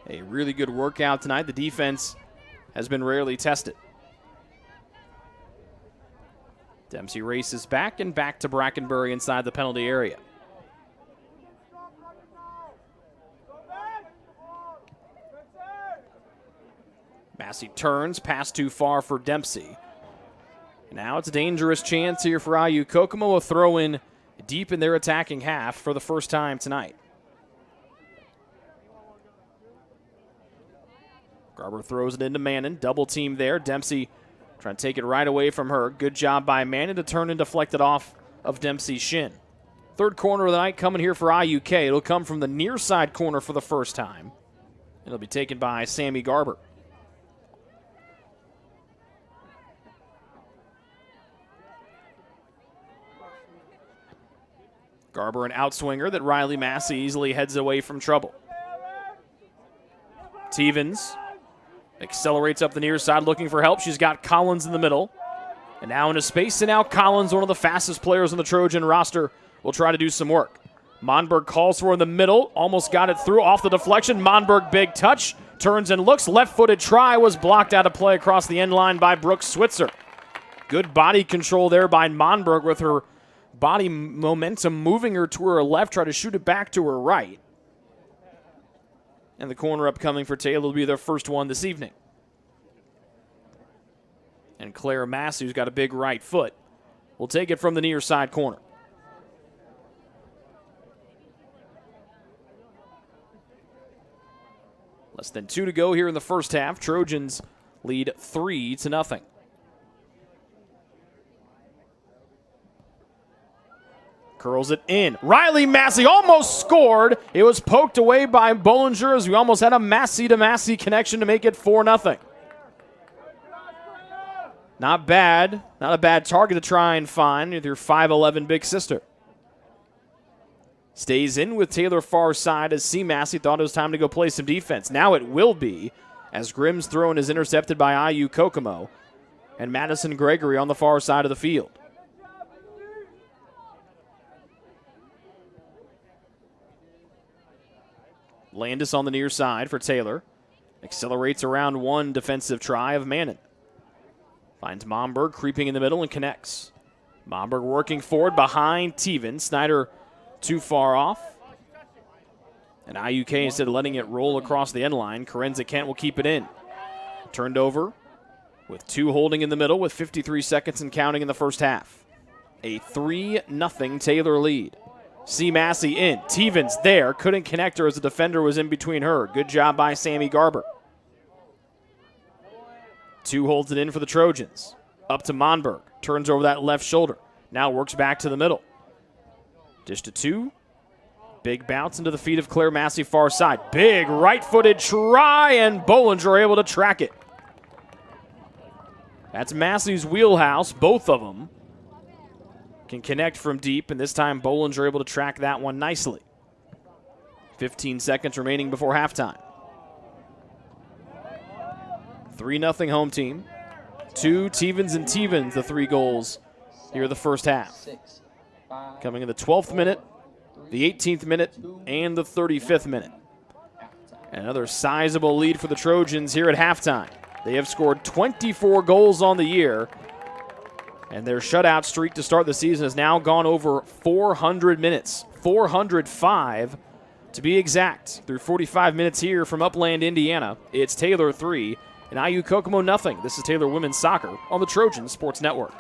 a really good workout tonight. The defense has been rarely tested. Dempsey races back and back to Brackenbury inside the penalty area. Massey turns, pass too far for Dempsey. Now it's a dangerous chance here for IU Kokomo, a throw in deep in their attacking half for the first time tonight. Garber throws it into Mannon, double team there. Dempsey trying to take it right away from her. Good job by Mannon to turn and deflect it off of Dempsey's shin. Third corner of the night coming here for IUK. It'll come from the near side corner for the first time. It'll be taken by Sammy Garber. Garber an outswinger that Riley Massey easily heads away from trouble. Tevens accelerates up the near side looking for help. She's got Collins in the middle. And now into space, and now Collins, one of the fastest players on the Trojan roster, will try to do some work. Monberg calls for in the middle, almost got it through off the deflection. Monberg, big touch, turns and looks, left-footed try was blocked out of play across the end line by Brooke Switzer. Good body control there by Monberg with her body momentum moving her to her left, try to shoot it back to her right. And the corner upcoming for Taylor will be their first one this evening. And Claire Massey, who's got a big right foot, will take it from the near side corner. Less than 2 to go here in the first half. Trojans lead 3-0. Curls it in. Riley Massey almost scored. It was poked away by Bollinger as we almost had a Massey-to-Massey connection to make it 4-0. Not bad. Not a bad target to try and find with your 5'11 big sister. Stays in with Taylor far side as C. Massey thought it was time to go play some defense. Now it will be as Grimm's throw-in is intercepted by IU Kokomo and Madison Gregory on the far side of the field. Landis on the near side for Taylor. Accelerates around one defensive try of Mannon. Finds Momberg creeping in the middle and connects. Momberg working forward behind Teven. Snyder too far off. And IUK, instead of letting it roll across the end line, Karenza Kent will keep it in. Turned over with 2 holding in the middle with 53 seconds and counting in the first half. A 3-0 Taylor lead. C. Massey in. Teven's there. Couldn't connect her as the defender was in between her. Good job by Sammy Garber. 2 holds it in for the Trojans. Up to Monberg. Turns over that left shoulder. Now works back to the middle. Dish to 2. Big bounce into the feet of Claire Massey far side. Big right-footed try, and Bollinger able to track it. That's Massey's wheelhouse. Both of them can connect from deep, and this time Bollinger able to track that one nicely. 15 seconds remaining before halftime. 3-0 home team. 2 Tevens and Tevens, the 3 goals here in the first half. Coming in the 12th minute, the 18th minute, and the 35th minute. Another sizable lead for the Trojans here at halftime. They have scored 24 goals on the year, and their shutout streak to start the season has now gone over 400 minutes. 405 to be exact. Through 45 minutes here from Upland, Indiana, it's Taylor 3 and IU Kokomo nothing. This is Taylor Women's Soccer on the Trojan Sports Network.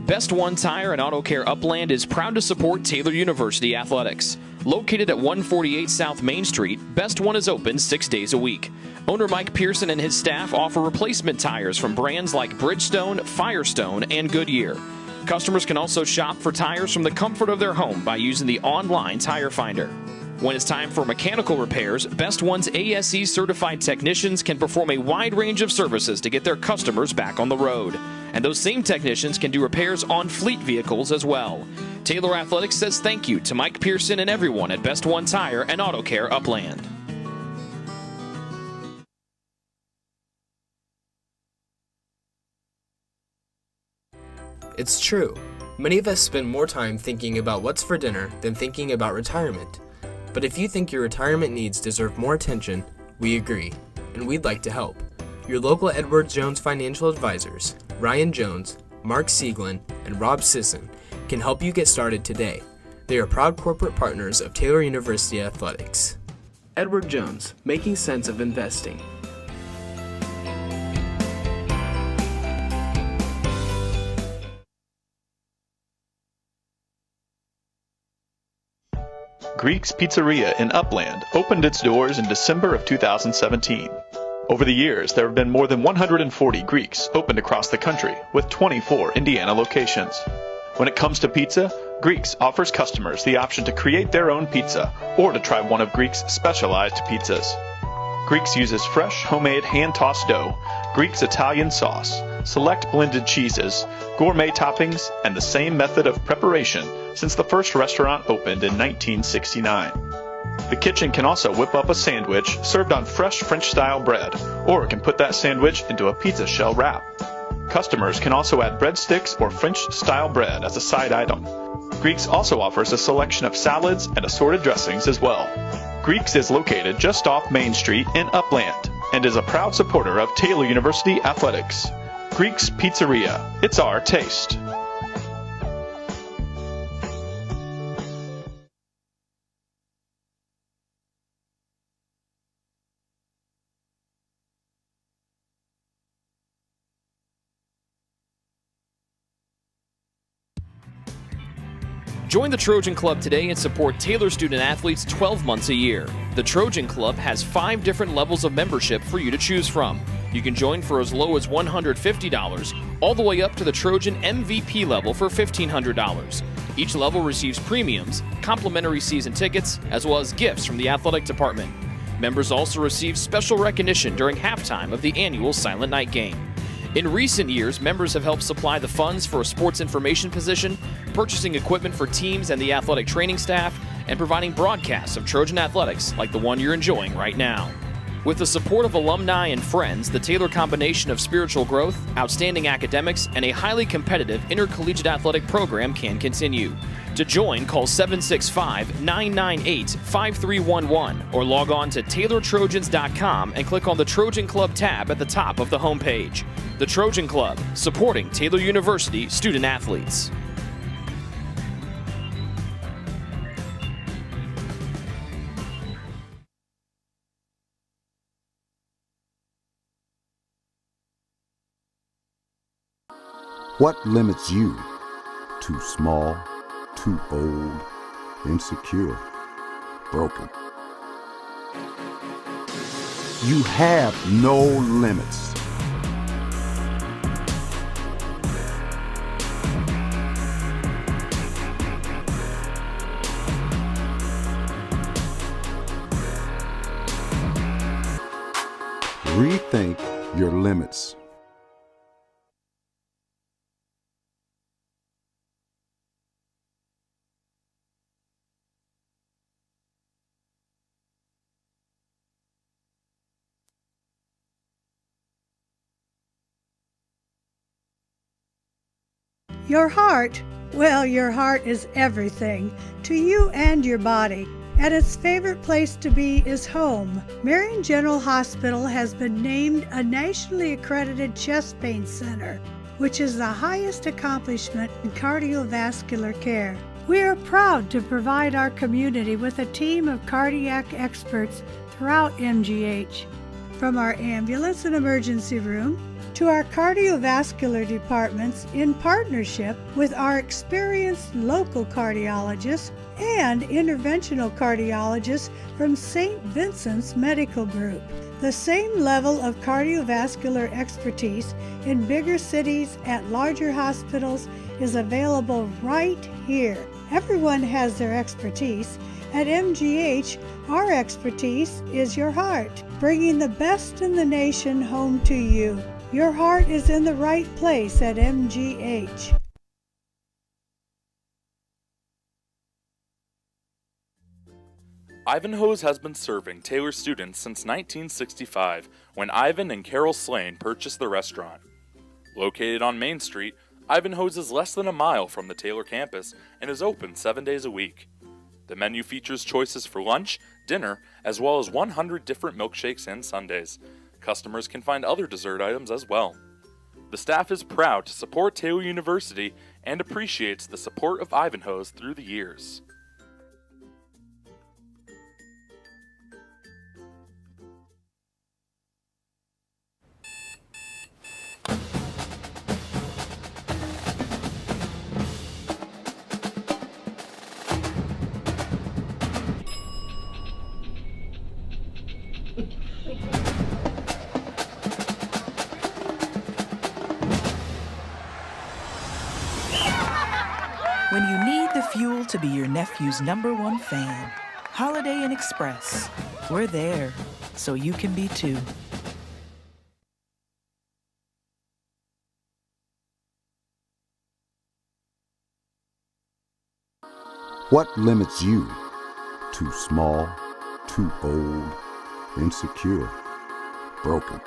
Best One Tire and Auto Care Upland is proud to support Taylor University Athletics. Located at 148 South Main Street, Best One is open 6 days a week. Owner Mike Pearson and his staff offer replacement tires from brands like Bridgestone, Firestone, and Goodyear. Customers can also shop for tires from the comfort of their home by using the online tire finder. When it's time for mechanical repairs, Best One's ASE certified technicians can perform a wide range of services to get their customers back on the road. And those same technicians can do repairs on fleet vehicles as well. Taylor Athletics says thank you to Mike Pearson and everyone at Best One Tire and Auto Care Upland. It's true. Many of us spend more time thinking about what's for dinner than thinking about retirement. But if you think your retirement needs deserve more attention, we agree, and we'd like to help. Your local Edward Jones financial advisors, Ryan Jones, Mark Sieglin, and Rob Sisson, can help you get started today. They are proud corporate partners of Taylor University Athletics. Edward Jones, making sense of investing. Greek's Pizzeria in Upland opened its doors in December of 2017. Over the years, there have been more than 140 Greeks opened across the country, with 24 Indiana locations. When it comes to pizza, Greeks offers customers the option to create their own pizza or to try one of Greek's specialized pizzas. Greeks uses fresh, homemade, hand-tossed dough, Greek's Italian sauce, select blended cheeses, gourmet toppings, and the same method of preparation since the first restaurant opened in 1969. The kitchen can also whip up a sandwich served on fresh French-style bread, or it can put that sandwich into a pizza shell wrap. Customers can also add breadsticks or French-style bread as a side item. Greeks also offers a selection of salads and assorted dressings as well. Greeks is located just off Main Street in Upland and is a proud supporter of Taylor University Athletics. Greek's Pizzeria. It's our taste. Join the Trojan Club today and support Taylor student athletes 12 months a year. The Trojan Club has 5 different levels of membership for you to choose from. You can join for as low as $150, all the way up to the Trojan MVP level for $1,500. Each level receives premiums, complimentary season tickets, as well as gifts from the athletic department. Members also receive special recognition during halftime of the annual Silent Night game. In recent years, members have helped supply the funds for a sports information position, purchasing equipment for teams and the athletic training staff, and providing broadcasts of Trojan athletics like the one you're enjoying right now. With the support of alumni and friends, the Taylor combination of spiritual growth, outstanding academics, and a highly competitive intercollegiate athletic program can continue. To join, call 765-998-5311 or log on to TaylorTrojans.com and click on the Trojan Club tab at the top of the homepage. The Trojan Club, supporting Taylor University student athletes. What limits you? Too small, too old, insecure, broken. You have no limits. Rethink your limits. Your heart, well, your heart is everything to you and your body, and its favorite place to be is home. Marion General Hospital has been named a nationally accredited chest pain center, which is the highest accomplishment in cardiovascular care. We are proud to provide our community with a team of cardiac experts throughout MGH. From our ambulance and emergency room to our cardiovascular departments in partnership with our experienced local cardiologists and interventional cardiologists from St. Vincent's Medical Group. The same level of cardiovascular expertise in bigger cities at larger hospitals is available right here. Everyone has their expertise. At MGH, our expertise is your heart, bringing the best in the nation home to you. Your heart is in the right place at MGH. Ivanhoe's has been serving Taylor students since 1965, when Ivan and Carol Slane purchased the restaurant. Located on Main Street, Ivanhoe's is less than a mile from the Taylor campus and is open 7 days a week. The menu features choices for lunch, dinner, as well as 100 different milkshakes and sundaes. Customers can find other dessert items as well. The staff is proud to support Taylor University and appreciates the support of Ivanhoe's through the years. When you need the fuel to be your nephew's #1 fan, Holiday Inn Express. We're there, so you can be too. What limits you? Too small, too old, insecure, broken.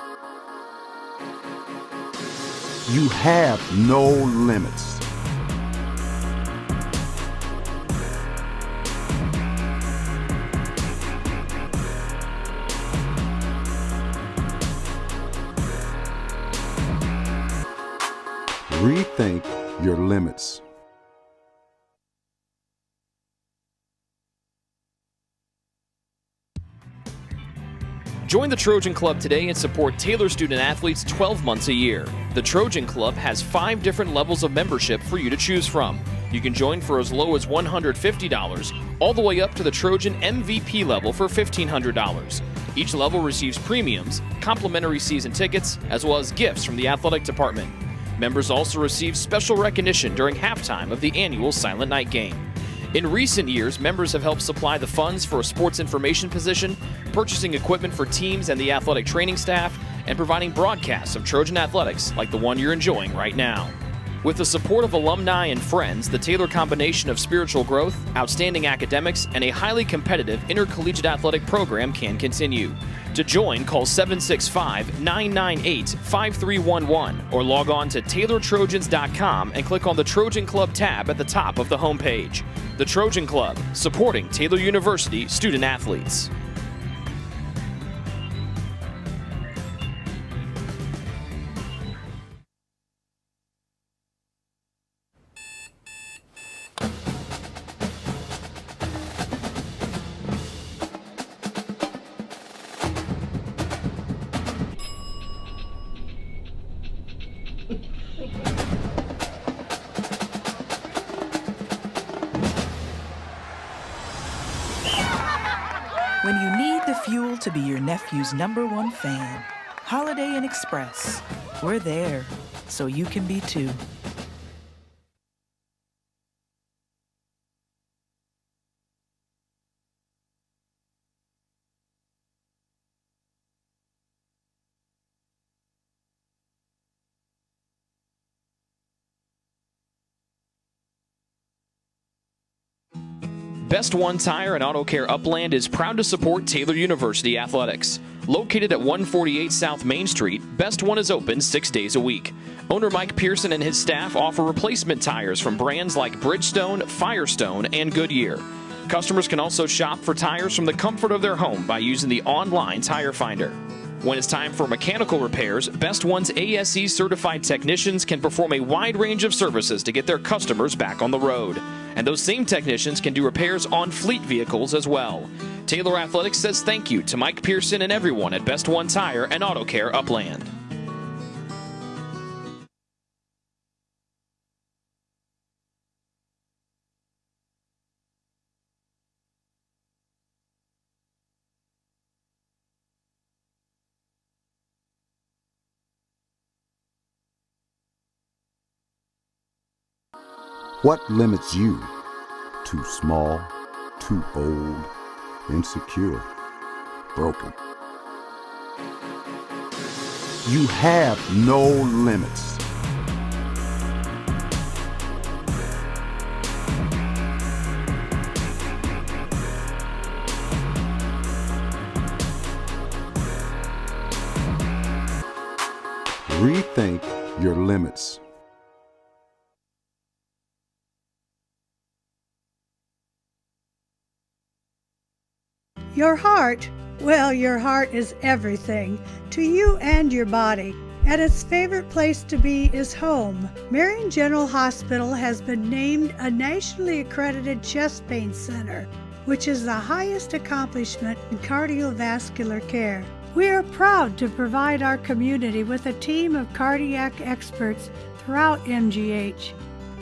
You have no limits. Rethink your limits. Join the Trojan Club today and support Taylor student athletes 12 months a year. The Trojan Club has 5 different levels of membership for you to choose from. You can join for as low as $150, all the way up to the Trojan MVP level for $1,500. Each level receives premiums, complimentary season tickets, as well as gifts from the athletic department. Members also receive special recognition during halftime of the annual Silent Night game. In recent years, members have helped supply the funds for a sports information position, purchasing equipment for teams and the athletic training staff, and providing broadcasts of Trojan athletics like the one you're enjoying right now. With the support of alumni and friends, the Taylor combination of spiritual growth, outstanding academics, and a highly competitive intercollegiate athletic program can continue. To join, call 765-998-5311 or log on to TaylorTrojans.com and click on the Trojan Club tab at the top of the homepage. The Trojan Club, supporting Taylor University student athletes. When you need the fuel to be your nephew's #1 fan, Holiday Inn Express. We're there, so you can be too. Best One Tire and Auto Care Upland is proud to support Taylor University athletics. Located at 148 South Main Street, Best One is open 6 days a week. Owner Mike Pearson and his staff offer replacement tires from brands like Bridgestone, Firestone, and Goodyear. Customers can also shop for tires from the comfort of their home by using the online tire finder. When it's time for mechanical repairs, Best One's ASE certified technicians can perform a wide range of services to get their customers back on the road. And those same technicians can do repairs on fleet vehicles as well. Taylor Athletics says thank you to Mike Pearson and everyone at Best One Tire and Auto Care Upland. What limits you? Too small, too old, insecure, broken. You have no limits. Rethink your limits. Your heart, well, your heart is everything to you and your body, and its favorite place to be is home. Marion General Hospital has been named a nationally accredited chest pain center, which is the highest accomplishment in cardiovascular care. We are proud to provide our community with a team of cardiac experts throughout MGH,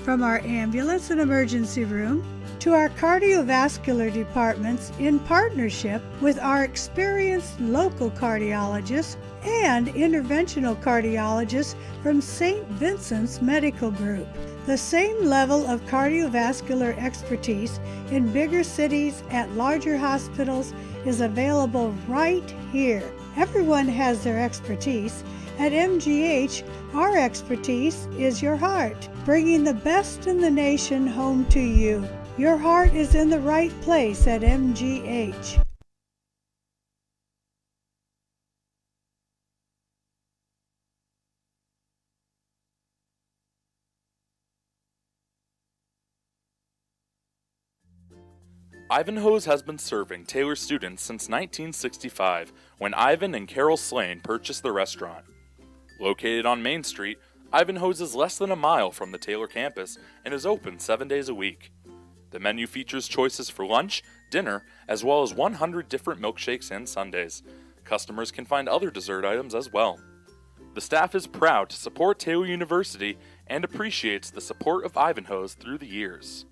from our ambulance and emergency room to our cardiovascular departments, in partnership with our experienced local cardiologists and interventional cardiologists from St. Vincent's Medical Group. The same level of cardiovascular expertise in bigger cities at larger hospitals is available right here. Everyone has their expertise. At MGH, our expertise is your heart, bringing the best in the nation home to you. Your heart is in the right place at MGH. Ivanhoe's has been serving Taylor students since 1965, when Ivan and Carol Slane purchased the restaurant. Located on Main Street, Ivanhoe's is less than a mile from the Taylor campus and is open 7 days a week. The menu features choices for lunch, dinner, as well as 100 different milkshakes and sundaes. Customers can find other dessert items as well. The staff is proud to support Taylor University and appreciates the support of Ivanhoe's through the years.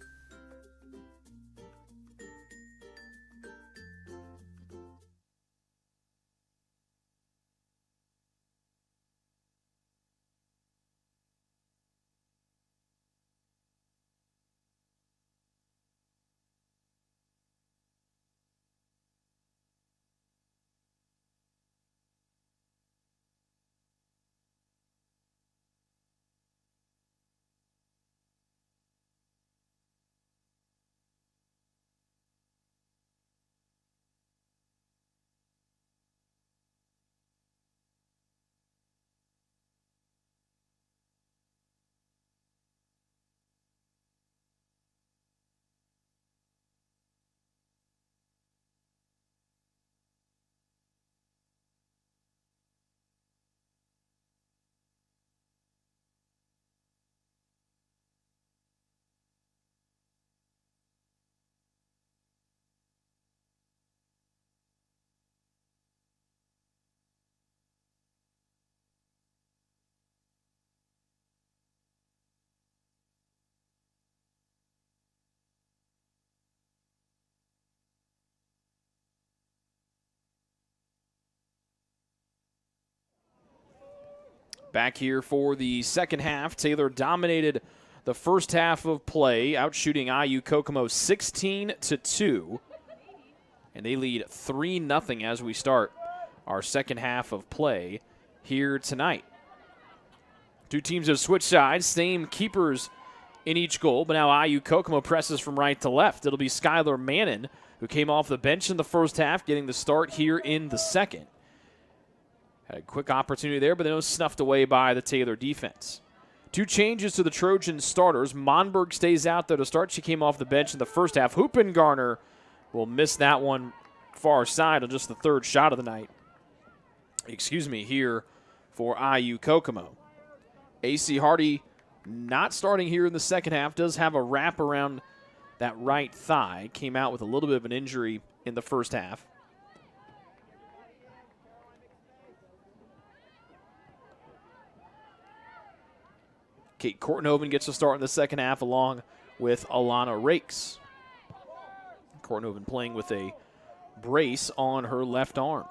Back here for the second half, Taylor dominated the first half of play, outshooting IU Kokomo 16-2. And they lead 3-0 as we start our second half of play here tonight. Two teams have switched sides, same keepers in each goal, but now IU Kokomo presses from right to left. It'll be Skylar Mannon, who came off the bench in the first half, getting the start here in the second. Had a quick opportunity there, but then it was snuffed away by the Taylor defense. Two changes to the Trojan starters. Monberg stays out there to start. She came off the bench in the first half. Hoopengarner will miss that one far side on just the third shot of the night. Here for IU Kokomo. AC Hardy not starting here in the second half. Does have a wrap around that right thigh. Came out with a little bit of an injury in the first half. Kate Kortenhoven gets a start in the second half along with Alana Rakes. Kortenhoven playing with a brace on her left arm.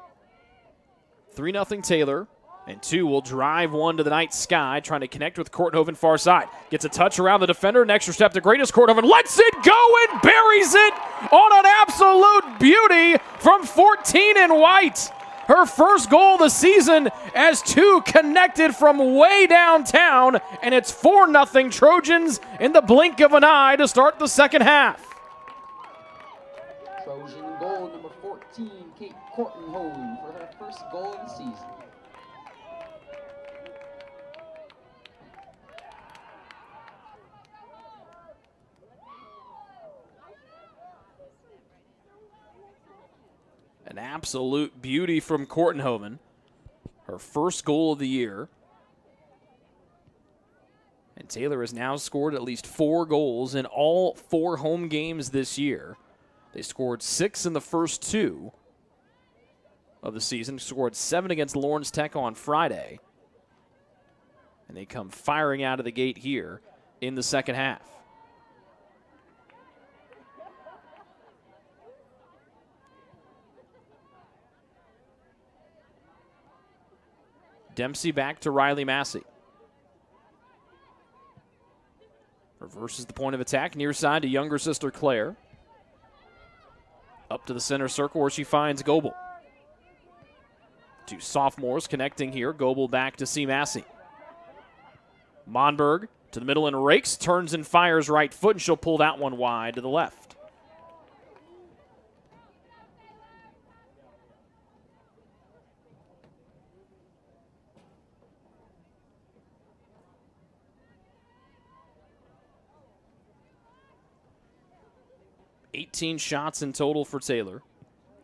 3-0 Taylor, and 2 will drive one to the night sky, trying to connect with Kortenhoven far side. Gets a touch around the defender, an extra step to greatness. Kortenhoven lets it go and buries it on an absolute beauty from 14 in white. Her first goal of the season as 2 connected from way downtown, and it's 4-0 Trojans in the blink of an eye to start the second half. Trojan goal number 14, Kate Kortenhoven, for her first goal of the season. An absolute beauty from Kortenhoven. Her first goal of the year. And Taylor has now scored at least 4 goals in all 4 home games this year. They scored 6 in the first 2 of the season, scored 7 against Lawrence Tech on Friday. And they come firing out of the gate here in the second half. Dempsey back to Riley Massey. Reverses the point of attack, near side to younger sister Claire. Up to the center circle where she finds Goebel. 2 sophomores connecting here. Goebel back to C. Massey. Monberg to the middle and rakes, turns and fires right foot, and she'll pull that one wide to the left. $18 shots in total for Taylor.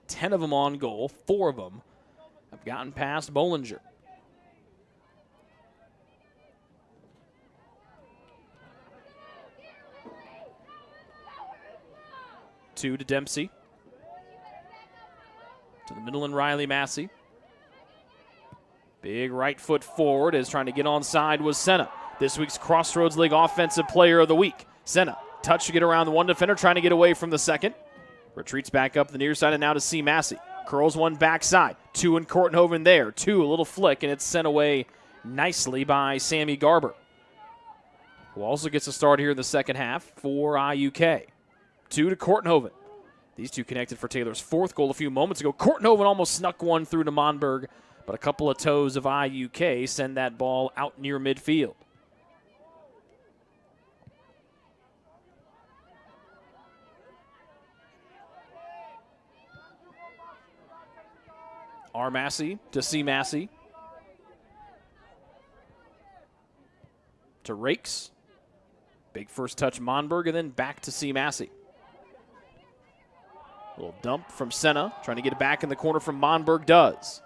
10 of them on goal. 4 of them have gotten past Bollinger. Two to Dempsey. To the middle and Riley Massey. Big right foot forward as trying to get onside was Senna. This week's Crossroads League Offensive Player of the Week. Senna, touch to get around the one defender, trying to get away from the second. Retreats back up the near side and now to C. Massey. Curls one backside. 2 in Kortenhoven there. 2, a little flick, and it's sent away nicely by Sammy Garber, who also gets a start here in the second half for IUK. 2 to Kortenhoven. These two connected for Taylor's 4th goal a few moments ago. Kortenhoven almost snuck one through to Monberg, but a couple of toes of IUK send that ball out near midfield. R. Massey to C. Massey. To Rakes. Big first touch Monberg, and then back to C. Massey. Little dump from Senna, trying to get it back in the corner from Monberg, does.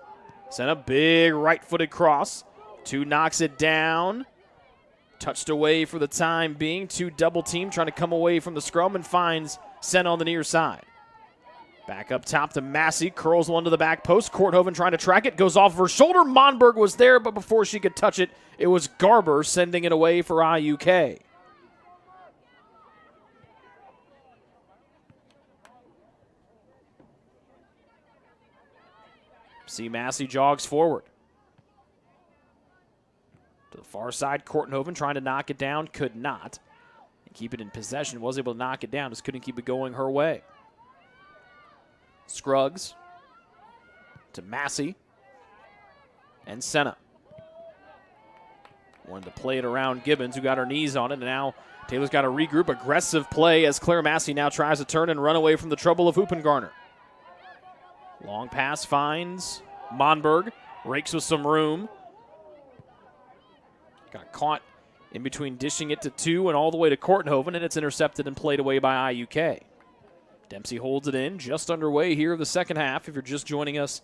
Senna, big right-footed cross. 2 knocks it down. Touched away for the time being. 2 double team, trying to come away from the scrum, and finds Senna on the near side. Back up top to Massey, curls one to the back post. Kortenhoven trying to track it, goes off of her shoulder. Monberg was there, but before she could touch it, it was Garber sending it away for IUK. C. Massey jogs forward. To the far side, Kortenhoven trying to knock it down, could not. And keep it in possession, was able to knock it down, just couldn't keep it going her way. Scruggs to Massey and Senna. Wanted to play it around Gibbons, who got her knees on it, and now Taylor's got to regroup. Aggressive play as Claire Massey now tries to turn and run away from the trouble of Hoopengarner. Long pass finds Monberg, rakes with some room. Got caught in between dishing it to 2 and all the way to Kortenhoven, and it's intercepted and played away by IUK. Dempsey holds it in, just underway here of the second half. If you're just joining us,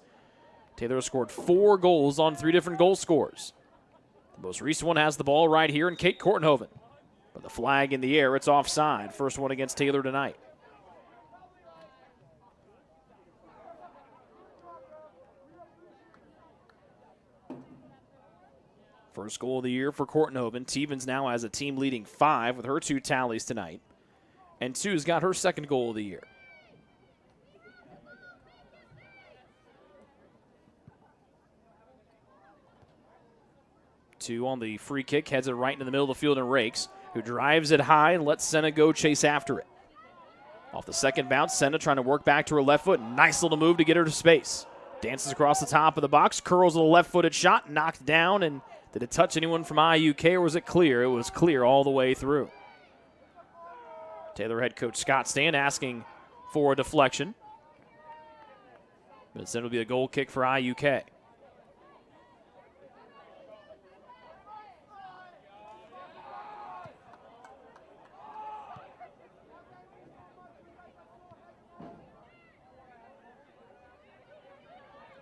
Taylor has scored 4 goals on 3 different goal scorers. The most recent one has the ball right here in Kate Kortenhoven. But the flag in the air, it's offside. First one against Taylor tonight. First goal of the year for Kortenhoven. Tevens now has a team-leading 5 with her 2 tallies tonight. And Sue's got her 2nd goal of the year. Two on the free kick, heads it right into the middle of the field and rakes, who drives it high and lets Senna go chase after it. Off the second bounce, Senna trying to work back to her left foot. Nice little move to get her to space. Dances across the top of the box, curls with a left-footed shot, knocked down, and did it touch anyone from IUK or was it clear? It was clear all the way through. Taylor head coach Scott Stan asking for a deflection. But instead it'll be a goal kick for IUK.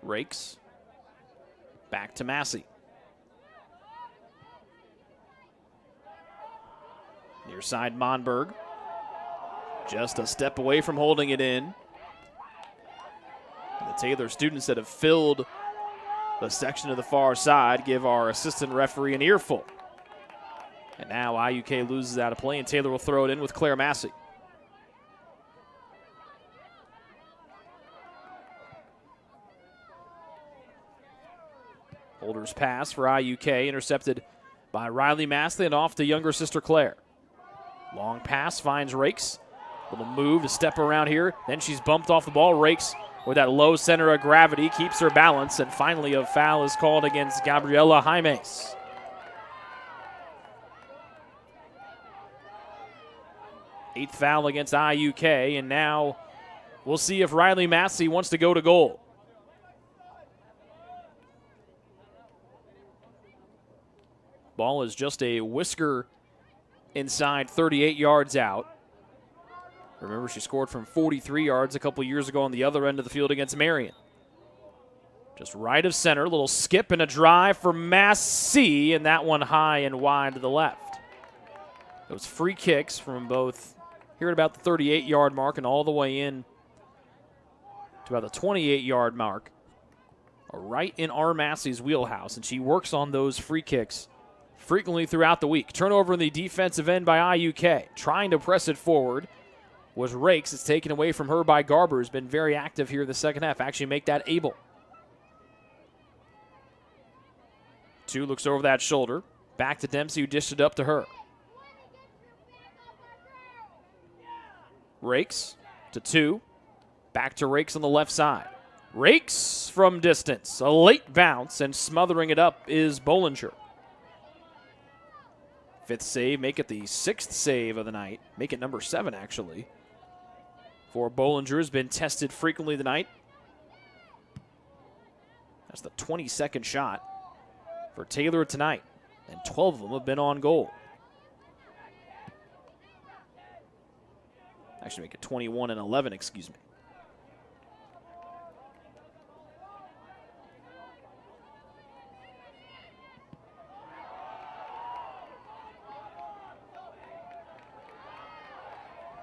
Rakes. Back to Massey. Near side Monberg. Just a step away from holding it in. The Taylor students that have filled the section to the far side give our assistant referee an earful. And now IUK loses out of play, and Taylor will throw it in with Claire Massey. Holder's pass for IUK, intercepted by Riley Massey and off to younger sister Claire. Long pass finds Rakes. Little move to step around here. Then she's bumped off the ball. Rakes with that low center of gravity keeps her balance. And finally a foul is called against Gabriela Jaimes. Eighth foul against IUK. And now we'll see if Riley Massey wants to go to goal. Ball is just a whisker inside 38 yards out. Remember, she scored from 43 yards a couple years ago on the other end of the field against Marion. Just right of center, little skip and a drive for Massey, and that one high and wide to the left. Those free kicks from both here at about the 38-yard mark and all the way in to about the 28-yard mark are right in our Massey's wheelhouse, and she works on those free kicks frequently throughout the week. Turnover in the defensive end by IUK. Trying to press it forward was Rakes. It's taken away from her by Garber, who's been very active here in the second half. Actually make that able. Two looks over that shoulder. Back to Dempsey, who dished it up to her. Rakes to two. Back to Rakes on the left side. Rakes from distance. A late bounce, and smothering it up is Bollinger. Fifth save, make it the sixth save of the night. Make it number 7, actually. For Bollinger, has been tested frequently tonight. That's the 22nd shot for Taylor tonight, and 12 of them have been on goal. Actually, make it 21 and 11, excuse me.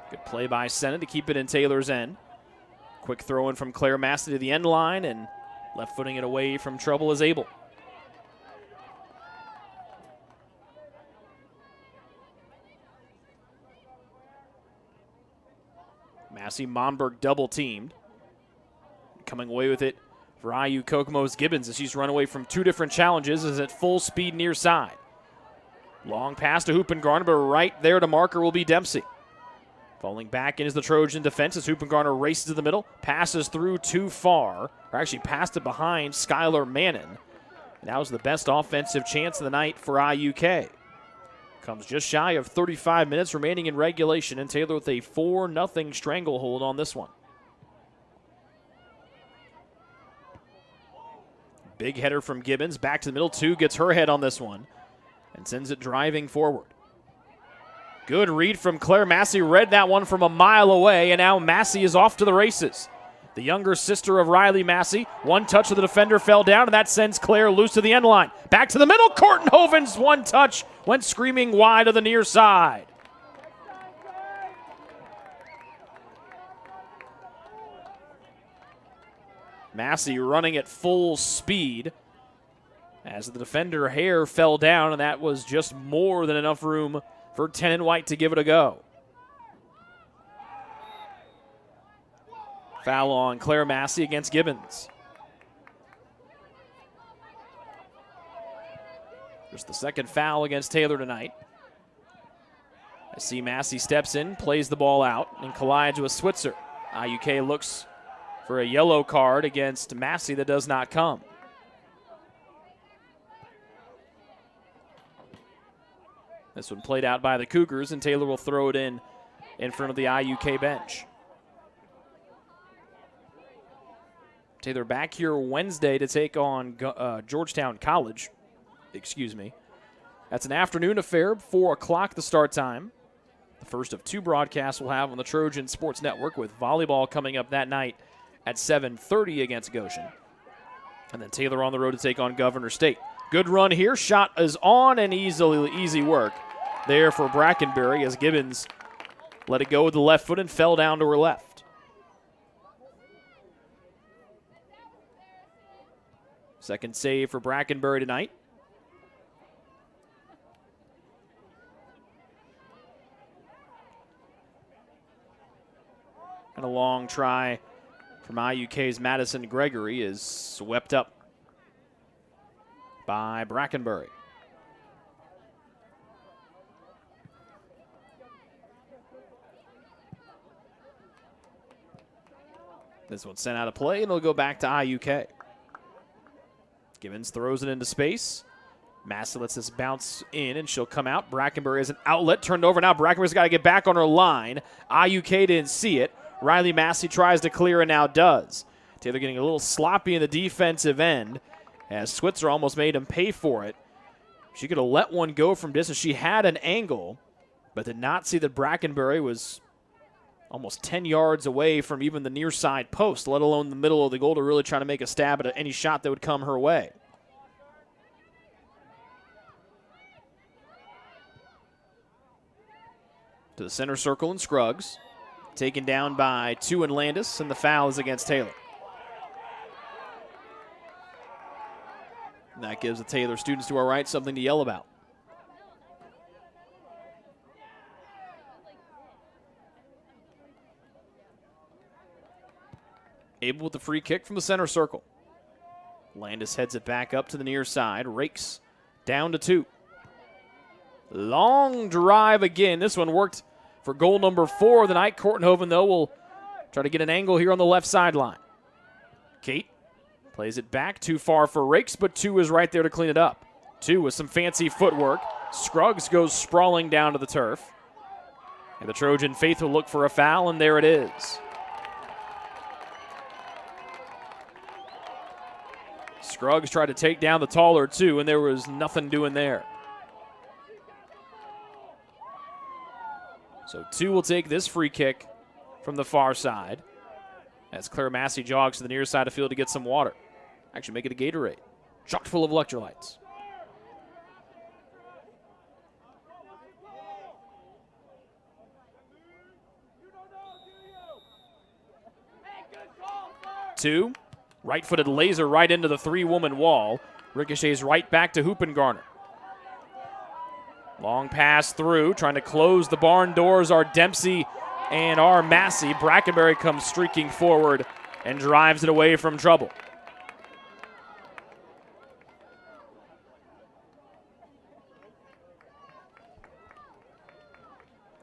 Good play by Sennett to keep it in Taylor's end. Quick throw in from Claire Massey to the end line, and left footing it away from trouble is able. Massey Monberg double teamed. Coming away with it for IU Kokomo's Gibbons as she's run away from two different challenges, is at full speed near side. Long pass to Hoopengarner, but right there to marker will be Dempsey. Falling back in is the Trojan defense as Hoopengarner races to the middle, passes through too far, or actually passed it behind Skylar Mannon. And that was the best offensive chance of the night for IUK. Comes just shy of 35 minutes remaining in regulation, and Taylor with a 4-0 stranglehold on this one. Big header from Gibbons, back to the middle, two, gets her head on this one, and sends it driving forward. Good read from Claire Massey, read that one from a mile away, and now Massey is off to the races. The younger sister of Riley Massey, one touch of the defender fell down, and that sends Claire loose to the end line. Back to the middle, Kortenhoven's one touch went screaming wide of the near side. Massey running at full speed as the defender hair fell down, and that was just more than enough room for Tennant White to give it a go. Foul on Claire Massey against Gibbons. Just the second foul against Taylor tonight. I see Massey steps in, plays the ball out, and collides with Switzer. IUK looks for a yellow card against Massey that does not come. This one played out by the Cougars, and Taylor will throw it in front of the IUK bench. Taylor back here Wednesday to take on Georgetown College. Excuse me. That's an afternoon affair, 4 o'clock the start time. The first of two broadcasts we'll have on the Trojan Sports Network, with volleyball coming up that night at 7:30 against Goshen. And then Taylor on the road to take on Governor State. Good run here. Shot is on, and easy work there for Brackenbury as Gibbons let it go with the left foot and fell down to her left. Second save for Brackenbury tonight. And a long try from IUK's Madison Gregory is swept up by Brackenbury. This one's sent out of play, and it'll go back to IUK. Gibbons throws it into space. Massey lets this bounce in, and she'll come out. Brackenbury has an outlet turned over. Now Brackenbury's got to get back on her line. IUK didn't see it. Riley Massey tries to clear and now does. Taylor getting a little sloppy in the defensive end as Switzer almost made him pay for it. She could have let one go from distance. She had an angle, but did not see that Brackenbury was almost 10 yards away from even the near side post, let alone the middle of the goal, to really try to make a stab at any shot that would come her way. To the center circle and Scruggs. Taken down by 2 in Landis, and the foul is against Taylor. And that gives the Taylor students to our right something to yell about. Abel with the free kick from the center circle. Landis heads it back up to the near side, rakes down to 2. Long drive again. This one worked for goal number 4 of the night. Kortenhoven, though, will try to get an angle here on the left sideline. Kate plays it back, too far for Rakes, but 2 is right there to clean it up. 2 with some fancy footwork. Scruggs goes sprawling down to the turf. And the Trojan faithful look for a foul, and there it is. Scruggs tried to take down the taller 2, and there was nothing doing there. So 2 will take this free kick from the far side as Claire Massey jogs to the near side of the field to get some water. Actually make it a Gatorade, chock full of electrolytes. Two, right-footed laser right into the 3-woman wall. Ricochets right back to Hoopengarner. Long pass through, trying to close the barn doors are Dempsey and are Massey. Brackenbury comes streaking forward and drives it away from trouble.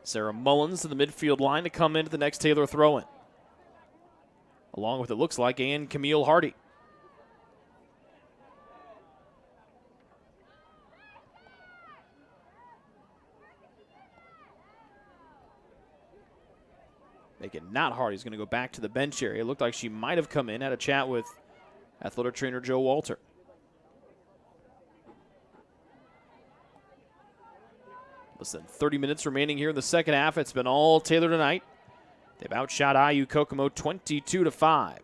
Sarah Mullins to the midfield line to come into the next Taylor throw-in, along with, it looks like, and Camille Hardy. Make it not Hardy's going to go back to the bench area. It looked like she might have come in, had a chat with athletic trainer Joe Walter. Less than 30 minutes remaining here in the second half. It's been all Taylor tonight. They've outshot IU Kokomo 22-5.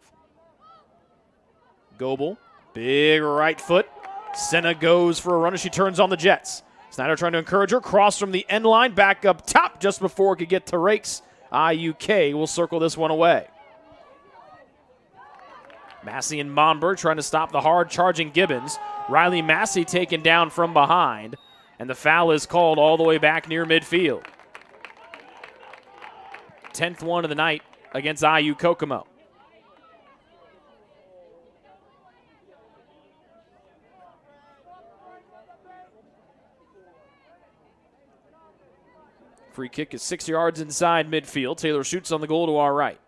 Goebel, big right foot. Senna goes for a run as she turns on the Jets. Snyder trying to encourage her. Cross from the end line, back up top just before it could get to Rakes. IUK will circle this one away. Massey and Monberg trying to stop the hard-charging Gibbons. Riley Massey taken down from behind, and the foul is called all the way back near midfield. 10th one of the night against IU Kokomo. Free kick is 6 yards inside midfield. Taylor shoots on the goal to our right.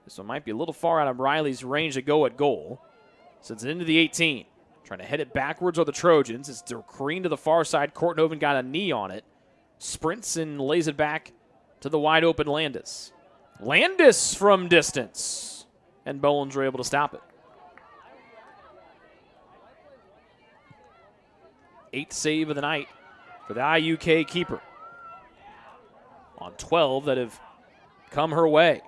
This one might be a little far out of Riley's range to go at goal. Sends it into the 18. Trying to head it backwards are the Trojans. It's careened to the far side. Kortenhoven got a knee on it. Sprints and lays it back to the wide open Landis. Landis from distance. And Bowens were able to stop it. 8th save of the night for the IUK keeper, on 12 that have come her way.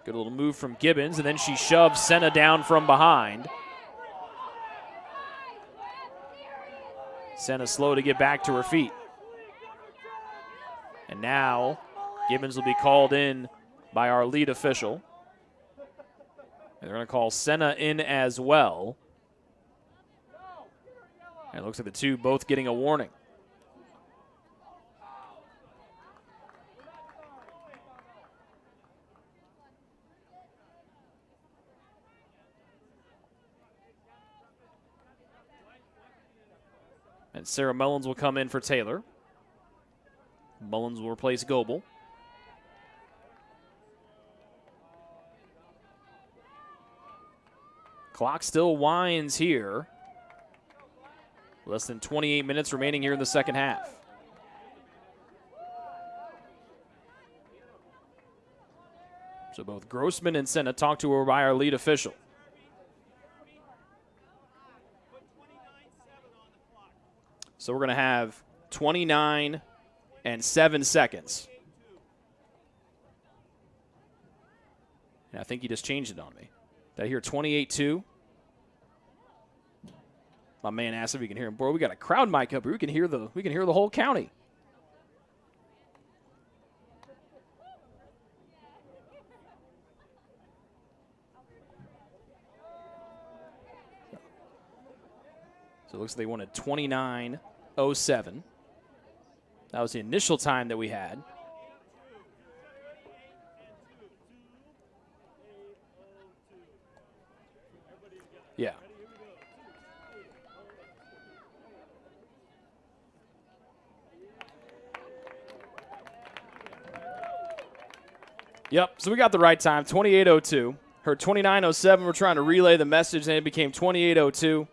Good little move from Gibbons, and then she shoves Senna down from behind. Senna slow to get back to her feet. And now Gibbons will be called in by our lead official. And they're going to call Senna in as well. And it looks like the two both getting a warning. And Sarah Mullins will come in for Taylor. Mullins will replace Goebel. Clock still winds here. Less than 28 minutes remaining here in the second half. So both Grossman and Senna talked to her by our lead official. So we're going to have 29 and 7 seconds. And I think he just changed it on me. Did I hear 28-2? My man asked if we can hear him. Boy, we got a crowd mic up here. We can hear the whole county. So it looks like they wanted 29:07. That was the initial time that we had. Yeah. Yep, so we got the right time, 28:02. Heard 29:07, we're trying to relay the message, and it became 28:02.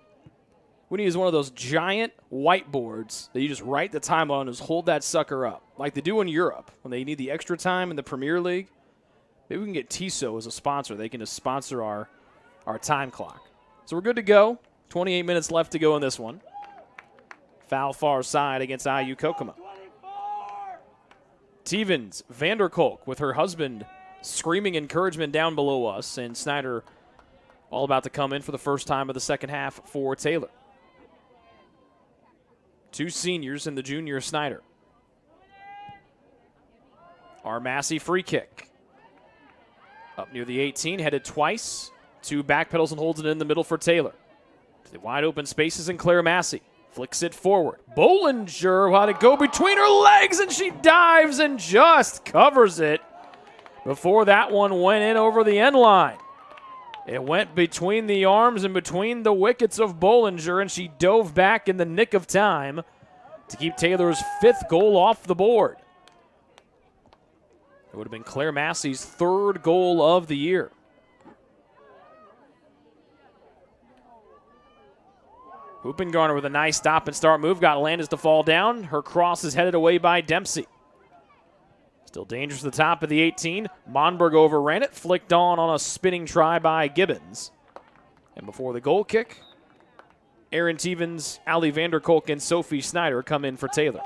We need to use one of those giant whiteboards that you just write the time on and just hold that sucker up, like they do in Europe when they need the extra time in the Premier League. Maybe we can get Tissot as a sponsor. They can just sponsor our time clock. So we're good to go. 28 minutes left to go in this one. Foul far side against IU Kokomo. Stevens, Vanderkolk with her husband screaming encouragement down below us, and Snyder all about to come in for the first time of the second half for Taylor. Two seniors in the junior Snyder. Armassi free kick. Up near the 18, headed twice. Two back pedals and holds it in the middle for Taylor. To the wide open spaces in Claire Massey. Flicks it forward. Bollinger had it go between her legs, and she dives and just covers it before that one went in over the end line. It went between the arms and between the wickets of Bollinger, and she dove back in the nick of time to keep Taylor's 5th goal off the board. It would have been Claire Massey's 3rd goal of the year. Hoopengarner with a nice stop and start move. Got Landis to fall down. Her cross is headed away by Dempsey. Still dangerous at the top of the 18. Monberg overran it. Flicked on a spinning try by Gibbons. And before the goal kick, Aaron Stevens, Ali Vanderkolk, and Sophie Snyder come in for Taylor.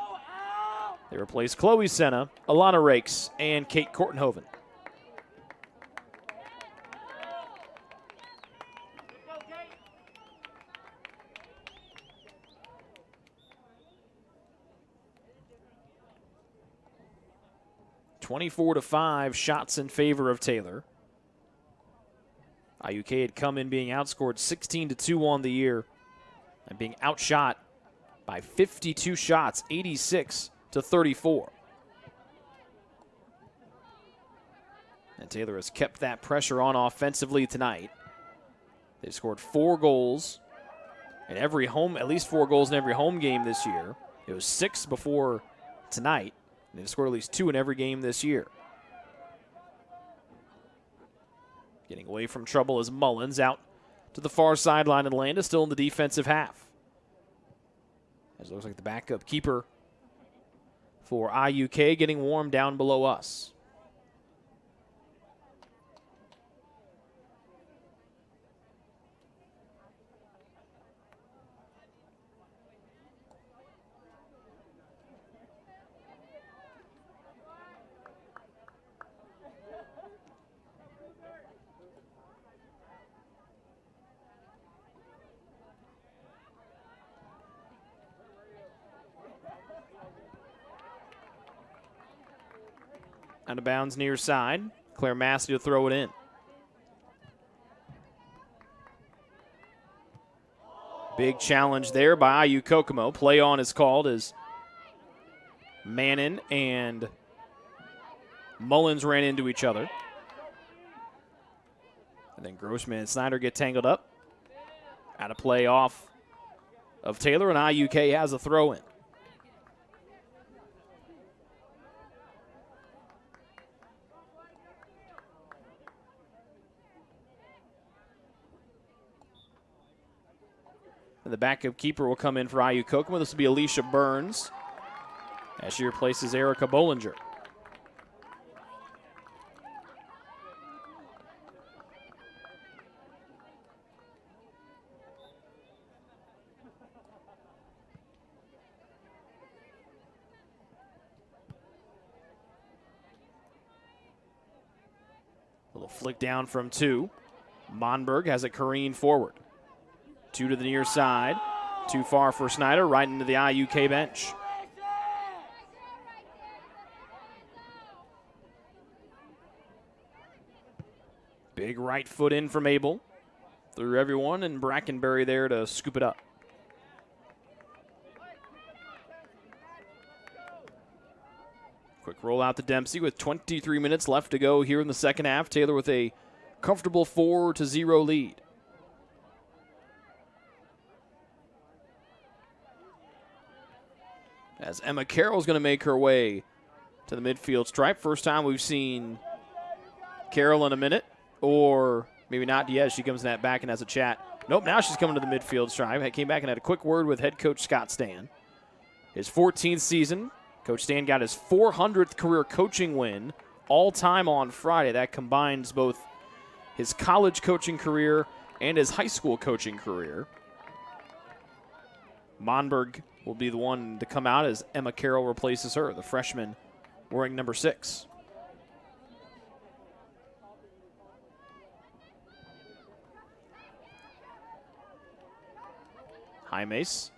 They replace Chloe Senna, Alana Rakes, and Kate Kortenhoven. (24-5) shots in favor of Taylor. IUK had come in being outscored 16-2 on the year and being outshot by 52 shots, 86-34. And Taylor has kept that pressure on offensively tonight. They've scored 4 goals in every home, at least 4 goals in every home game this year. It was 6 before tonight. And they've scored at least 2 in every game this year. Getting away from trouble is Mullins out to the far sideline, and Landis still in the defensive half. As it looks like the backup keeper for IUK getting warm down below us. Out of bounds near side. Claire Massey to throw it in. Big challenge there by IU Kokomo. Play on is called as Mannon and Mullins ran into each other. And then Grossman and Snyder get tangled up. Out of play off of Taylor, and IUK has a throw in. And the backup keeper will come in for IU Kokomo. This will be Alicia Burns as she replaces Erica Bollinger. Little flick down from 2. Monberg has it careen forward. 2 to the near side. Too far for Snyder, right into the IUK bench. Big right foot in from Abel. Through everyone, and Brackenberry there to scoop it up. Quick roll out to Dempsey with 23 minutes left to go here in the second half. Taylor with a comfortable 4-0 lead. As Emma Carroll's going to make her way to the midfield stripe. First time we've seen Carroll in a minute, or maybe not. Yeah, she comes in that back and has a chat. Nope, now she's coming to the midfield stripe. Came back and had a quick word with head coach Scott Stan. His 14th season, Coach Stan got his 400th career coaching win all time on Friday. That combines both his college coaching career and his high school coaching career. Monberg will be the one to come out as Emma Carroll replaces her, the freshman wearing number 6. Mace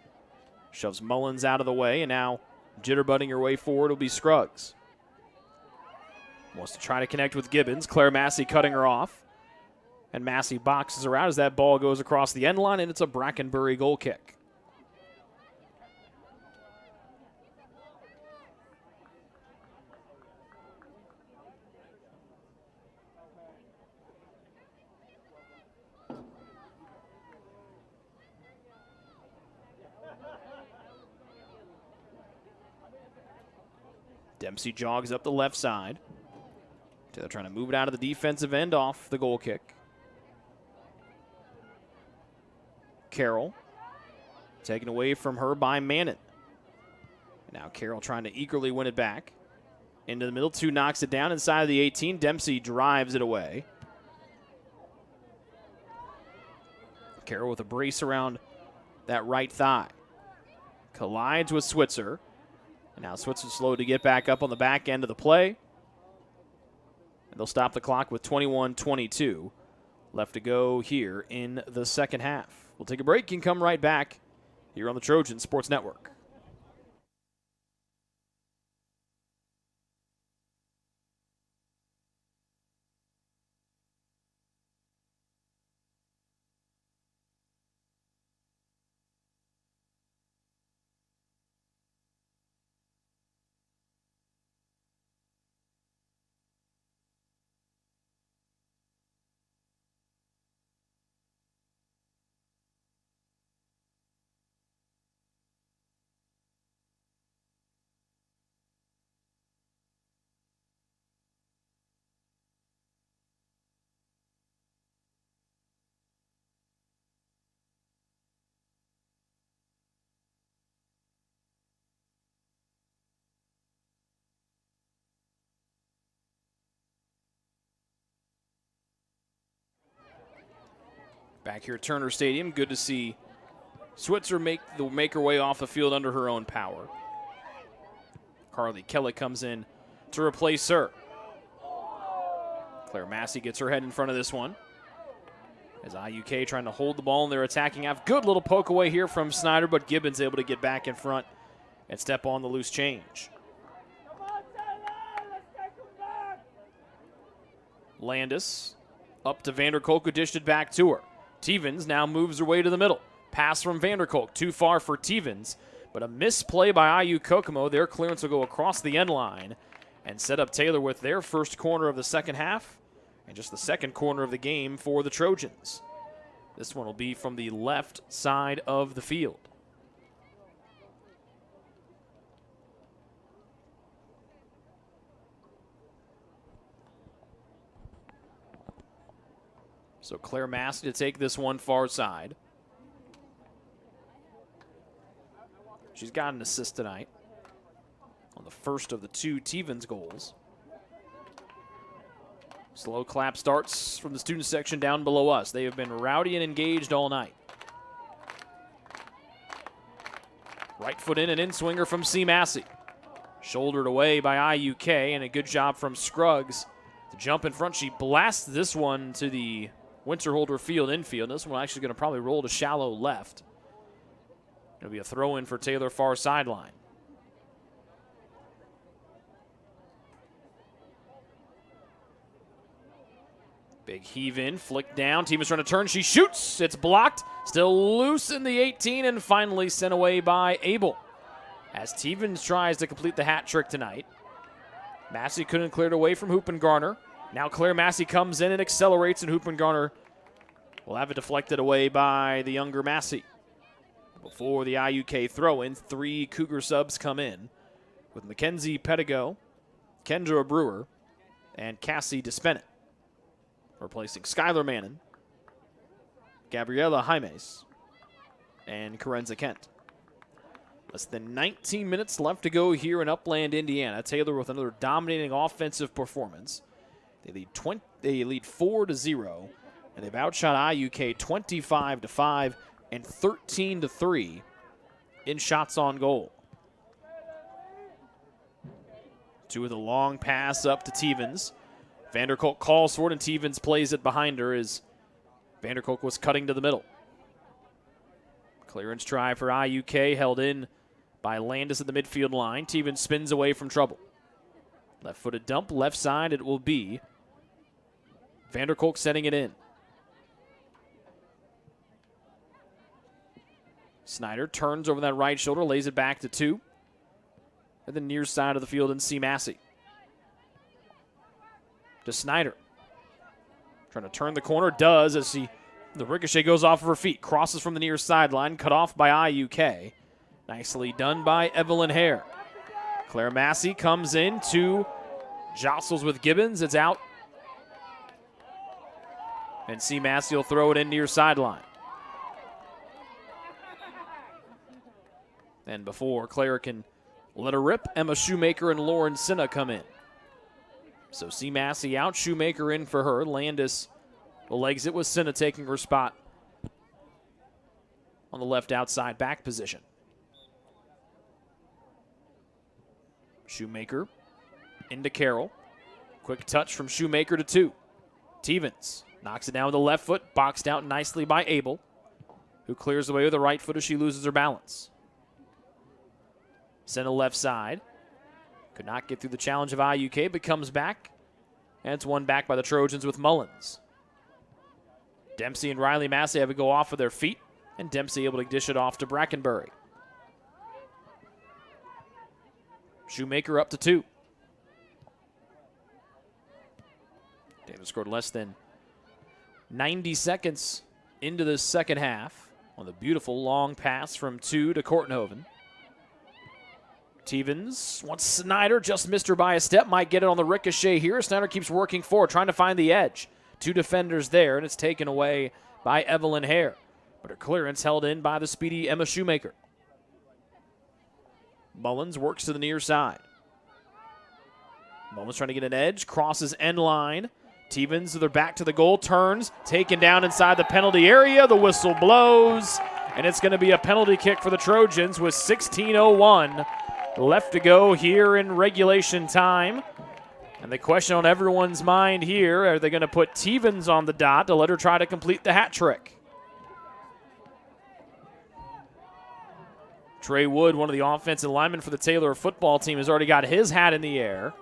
shoves Mullins out of the way, and now jitterbutting her way forward will be Scruggs. Wants to try to connect with Gibbons. Claire Massey cutting her off. And Massey boxes her out as that ball goes across the end line, and it's a Brackenbury goal kick. Dempsey jogs up the left side. Taylor trying to move it out of the defensive end off the goal kick. Carroll taken away from her by Mannon. Now Carroll trying to eagerly win it back. Into the middle, 2 knocks it down inside of the 18. Dempsey drives it away. Carroll with a brace around that right thigh. Collides with Switzer. And now Switzer slow to get back up on the back end of the play. And they'll stop the clock with 21-22 left to go here in the second half. We'll take a break and come right back here on the Trojan Sports Network. Back here at Turner Stadium, good to see Switzer make her way off the field under her own power. Carly Kelly comes in to replace her. Claire Massey gets her head in front of this one. As IUK trying to hold the ball in their attacking half. Good little poke away here from Snyder, but Gibbons able to get back in front and step on the loose change. Come on, Taylor, let's take them back. Landis up to Vanderkolk, who dished it back to her. Tevens now moves her way to the middle. Pass from Vanderkolk, too far for Tevens, but a misplay by IU Kokomo. Their clearance will go across the end line and set up Taylor with their first corner of the second half and just the second corner of the game for the Trojans. This one will be from the left side of the field. So Claire Massey to take this one far side. She's got an assist tonight on the first of the two Tevens goals. Slow clap starts from the student section down below us. They have been rowdy and engaged all night. Right foot in, an in-swinger from C. Massey. Shouldered away by IUK, and a good job from Scruggs to jump in front. She blasts this one to the Winterholder Field infield. This one actually going to probably roll to shallow left. It'll be a throw-in for Taylor far sideline. Big heave in, flick down. Team is trying to turn. She shoots. It's blocked. Still loose in the 18 and finally sent away by Abel. As Tevens tries to complete the hat trick tonight. Massey couldn't clear it away from Hoopengarner. Now Claire Massey comes in and accelerates, and Hoopengarner will have it deflected away by the younger Massey. Before the IUK throw-in, 3 Cougar subs come in with Mackenzie Pedigo, Kendra Brewer, and Cassie Despennett, replacing Skylar Mannon, Gabriela Jaimes, and Karenza Kent. Less than 19 minutes left to go here in Upland, Indiana. Taylor with another dominating offensive performance. They lead 4-0, and they've outshot IUK 25-5 and 13-3 in shots on goal. Two with a long pass up to Tevens. Vanderkolk calls for it, and Tevens plays it behind her as Vanderkolk was cutting to the middle. Clearance try for IUK, held in by Landis at the midfield line. Tevens spins away from trouble. Left-footed dump, left side it will be. Vanderkolk setting it in. Snyder turns over that right shoulder, lays it back to 2. At the near side of the field, and C. Massey. To Snyder. Trying to turn the corner, does as the ricochet goes off of her feet. Crosses from the near sideline, cut off by IUK. Nicely done by Evelyn Hare. Claire Massey comes in to jostles with Gibbons. It's out. And C. Massey will throw it in near sideline. And before Claire can let her rip, Emma Shoemaker and Lauren Sinna come in. So C. Massey out, Shoemaker in for her. Landis will legs it with Sinna taking her spot on the left outside back position. Shoemaker into Carroll. Quick touch from Shoemaker to 2. Tevens knocks it down with the left foot, boxed out nicely by Abel, who clears away with the right foot as she loses her balance. Sent left side. Could not get through the challenge of IUK, but comes back. And it's won back by the Trojans with Mullins. Dempsey and Riley Massey have to go off of their feet, and Dempsey able to dish it off to Brackenbury. Shoemaker up to 2. Taylor scored less than 90 seconds into the second half on the beautiful long pass from 2 to Kortenhoven. Tevens wants Snyder, just missed her by a step, might get it on the ricochet here. Snyder keeps working forward, trying to find the edge. 2 defenders there, and it's taken away by Evelyn Hare. But her clearance held in by the speedy Emma Shoemaker. Mullins works to the near side. Mullins trying to get an edge, crosses end line. Tevens with her back to the goal, turns, taken down inside the penalty area. The whistle blows, and it's going to be a penalty kick for the Trojans with 16:01 left to go here in regulation time. And the question on everyone's mind here, are they going to put Tevens on the dot to let her try to complete the hat trick? Trey Wood, one of the offensive linemen for the Taylor football team, has already got his hat in the air.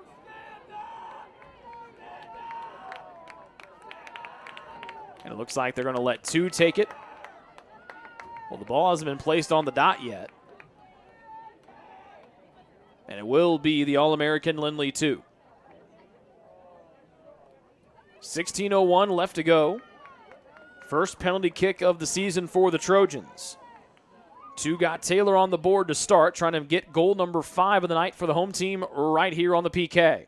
And it looks like they're going to let 2 take it. Well, the ball hasn't been placed on the dot yet. And it will be the All-American Lindley 2. 16:01 left to go. First penalty kick of the season for the Trojans. 2 got Taylor on the board to start, trying to get goal number 5 of the night for the home team right here on the PK.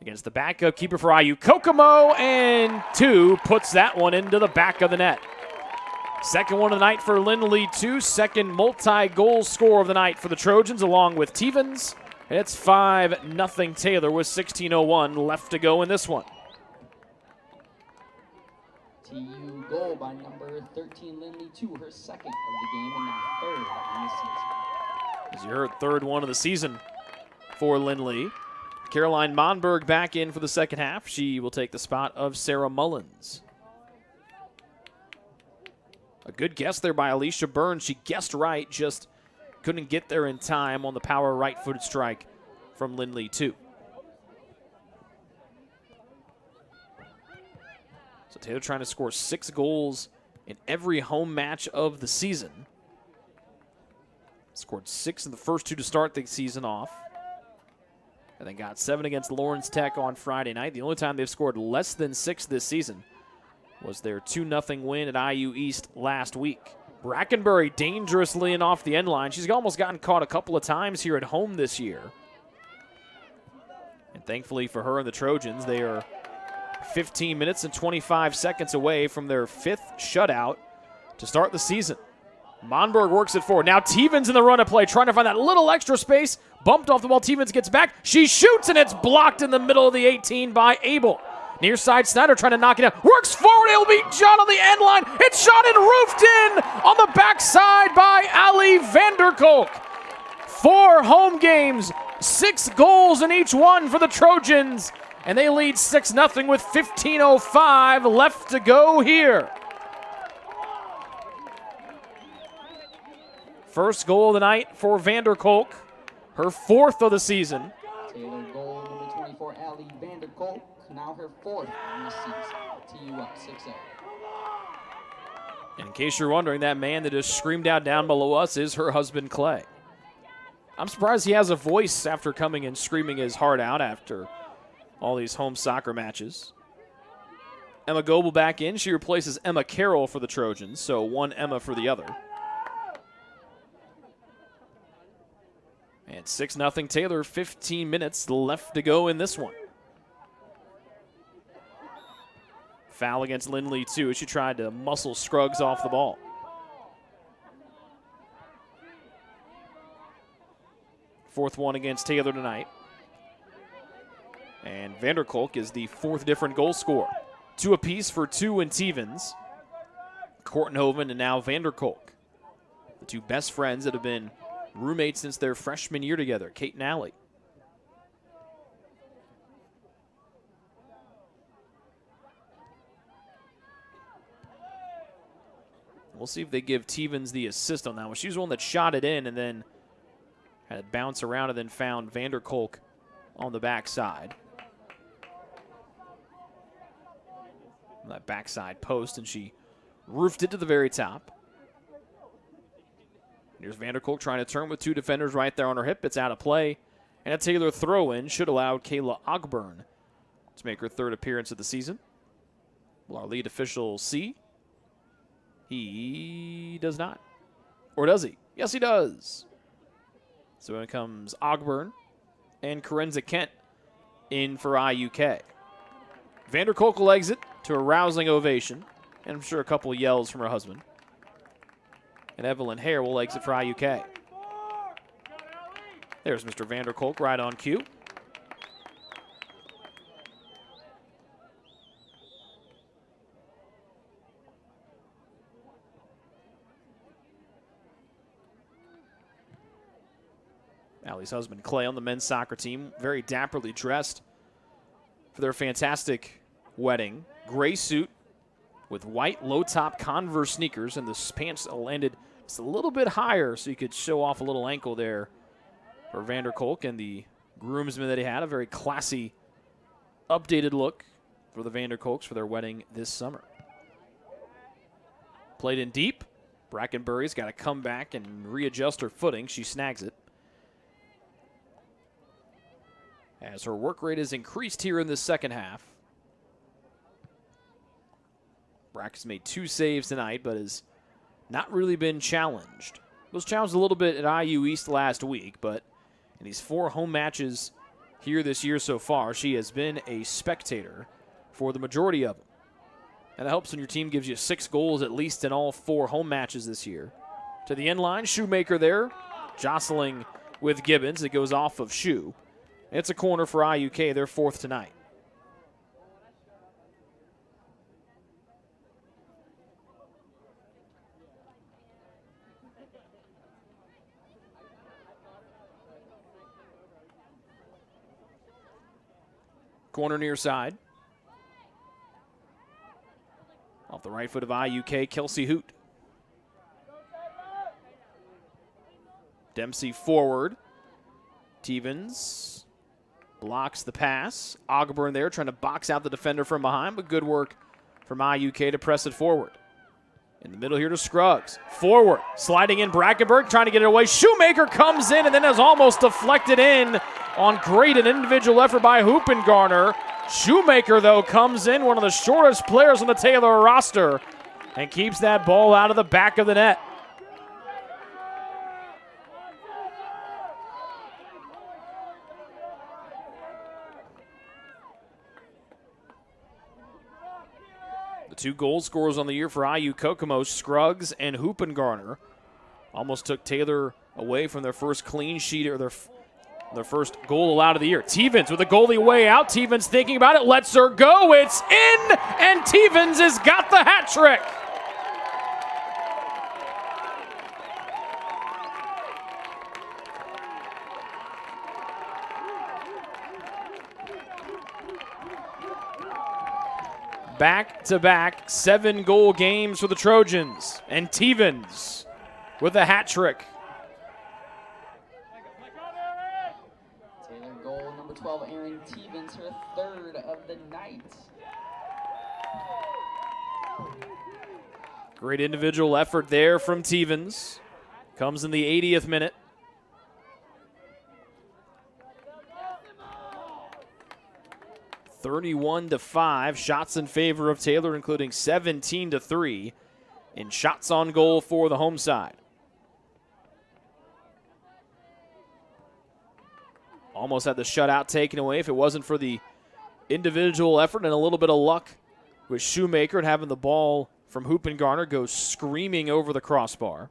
Against the backup keeper for IU Kokomo, and 2 puts that one into the back of the net. Second one of the night for Lindley 2, second multi-goal score of the night for the Trojans along with Stevens. And it's 5-0 Taylor with 16:01 left to go in this one. TU goal by number 13, Lindley 2, her second of the game and now third on the season. As you heard, third one of the season for Lindley. Caroline Monberg back in for the second half. She will take the spot of Sarah Mullins. A good guess there by Alicia Burns. She guessed right, just couldn't get there in time on the power right-footed strike from Lindley 2. So Taylor trying to score 6 goals in every home match of the season. Scored 6 in the first 2 to start the season off. And then got 7 against Lawrence Tech on Friday night. The only time they've scored less than 6 this season was their 2-0 win at IU East last week. Brackenbury dangerously in off the end line. She's almost gotten caught a couple of times here at home this year. And thankfully for her and the Trojans, they are 15 minutes and 25 seconds away from their 5th shutout to start the season. Monberg works it forward. Now Stevens in the run of play, trying to find that little extra space. Bumped off the ball. Stevens gets back. She shoots, and it's blocked in the middle of the 18 by Abel. Near side, Snyder trying to knock it out. Works forward. It'll be John on the end line. It's shot and roofed in on the backside by Ali Vanderkolk. 4 home games, 6 goals in each one for the Trojans. And they lead 6-0 with 15:05 left to go here. First goal of the night for Vanderkolk, her 4th of the season. Taylor goal number 24, Ali Vanderkolk, now her 4th on the season. TU up 6-0. And in case you're wondering, that man that just screamed out down below us is her husband, Clay. I'm surprised he has a voice after coming and screaming his heart out after all these home soccer matches. Emma Goebel back in. She replaces Emma Carroll for the Trojans, so one Emma for the other. And 6-0 Taylor, 15 minutes left to go in this one. Foul against Lindley, too, as she tried to muscle Scruggs off the ball. Fourth one against Taylor tonight. And Vanderkolk is the 4th different goal scorer. 2 apiece for 2 in Stevens. Kortenhoven and now Vanderkolk. The 2 best friends that have been roommates since their freshman year together, Kate and Allie. We'll see if they give Stevens the assist on that one. She was the one that shot it in and then had it bounce around and then found Vanderkolk on the backside. That backside post, and she roofed it to the very top. Here's Vanderkolk trying to turn with 2 defenders right there on her hip. It's out of play. And a Taylor throw-in should allow Kayla Ogburn to make her 3rd appearance of the season. Will our lead official see? He does not. Or does he? Yes, he does. So in comes Ogburn and Karenza Kent in for IUK. Vanderkolk will exit to a rousing ovation, and I'm sure a couple yells from her husband. And Evelyn Hare will exit for IUK. There's Mr. Vanderkolk right on cue. Allie's husband, Clay, on the men's soccer team, very dapperly dressed for their fantastic wedding. Gray suit with white low-top Converse sneakers, and the pants landed just a little bit higher so you could show off a little ankle there for Vanderkolk and the groomsmen that he had. A very classy, updated look for the Vanderkolks for their wedding this summer. Played in deep. Brackenbury's got to come back and readjust her footing. She snags it. As her work rate has increased here in the second half. Brack has made 2 saves tonight, but has not really been challenged. Was challenged a little bit at IU East last week, but in these 4 home matches here this year so far, she has been a spectator for the majority of them. And it helps when your team gives you 6 goals at least in all 4 home matches this year. To the end line, Shoemaker there, jostling with Gibbons. It goes off of Shoe. It's a corner for IUK, their 4th tonight. Corner near side. Off the right foot of IUK, Kelsey Hoot. Dempsey forward. Stevens blocks the pass. Ogburn there trying to box out the defender from behind, but good work from IUK to press it forward. In the middle here to Scruggs. Forward, sliding in Brackenberg, trying to get it away. Shoemaker comes in and then is almost deflected in on great an individual effort by Hoopengarner. Shoemaker, though, comes in, one of the shortest players on the Taylor roster, and keeps that ball out of the back of the net. The 2 goal scorers on the year for IU Kokomo, Scruggs and Hoopengarner, almost took Taylor away from their first clean sheet or their first goal allowed of the year. Stevens with a goalie way out. Stevens thinking about it, lets her go. It's in, and Stevens has got the hat trick. Back-to-back 7-goal games for the Trojans, and Stevens with a hat trick. Taylor goal, number 12, Aaron Stevens, her 3rd of the night. Great individual effort there from Stevens. Comes in the 80th minute. (31-5) shots in favor of Taylor, including 17-3 in shots on goal for the home side. Almost had the shutout taken away if it wasn't for the individual effort and a little bit of luck with Shoemaker and having the ball from Hoopengarner go screaming over the crossbar.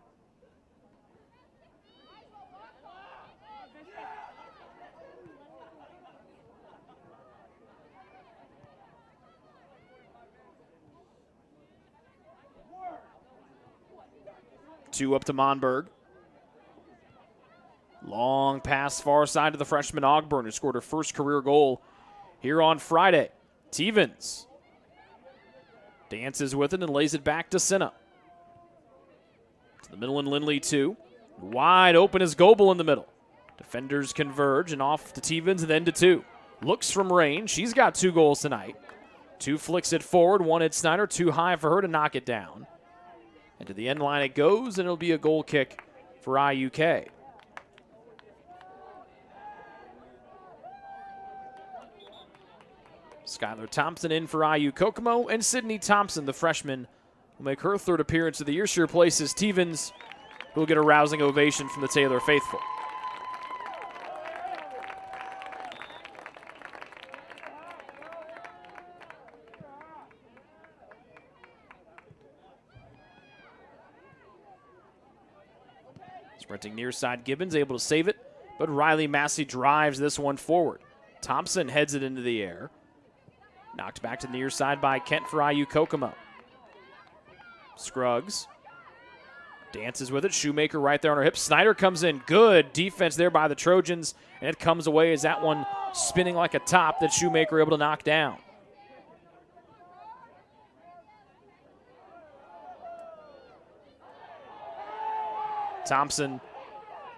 Two up to Monberg. Long pass far side to the freshman Ogburn, who scored her first career goal here on Friday. Stevens dances with it and lays it back to Sinna. To the middle and Lindley, too. Wide open is Goebel in the middle. Defenders converge and off to Stevens and then to 2. Looks from range. She's got 2 goals tonight. 2 flicks it forward, 1 at Snyder, too high for her to knock it down. And to the end line it goes, and it'll be a goal kick for IUK. Skylar Thompson in for IU Kokomo, and Sydney Thompson, the freshman, will make her 3rd appearance of the year. She replaces Stevens, who will get a rousing ovation from the Taylor faithful. Sprinting near side, Gibbons able to save it, but Riley Massey drives this one forward. Thompson heads it into the air. Knocked back to the near side by Kent for IU Kokomo. Scruggs dances with it. Shoemaker right there on her hips. Snyder comes in. Good defense there by the Trojans, and it comes away as that one spinning like a top that Shoemaker able to knock down. Thompson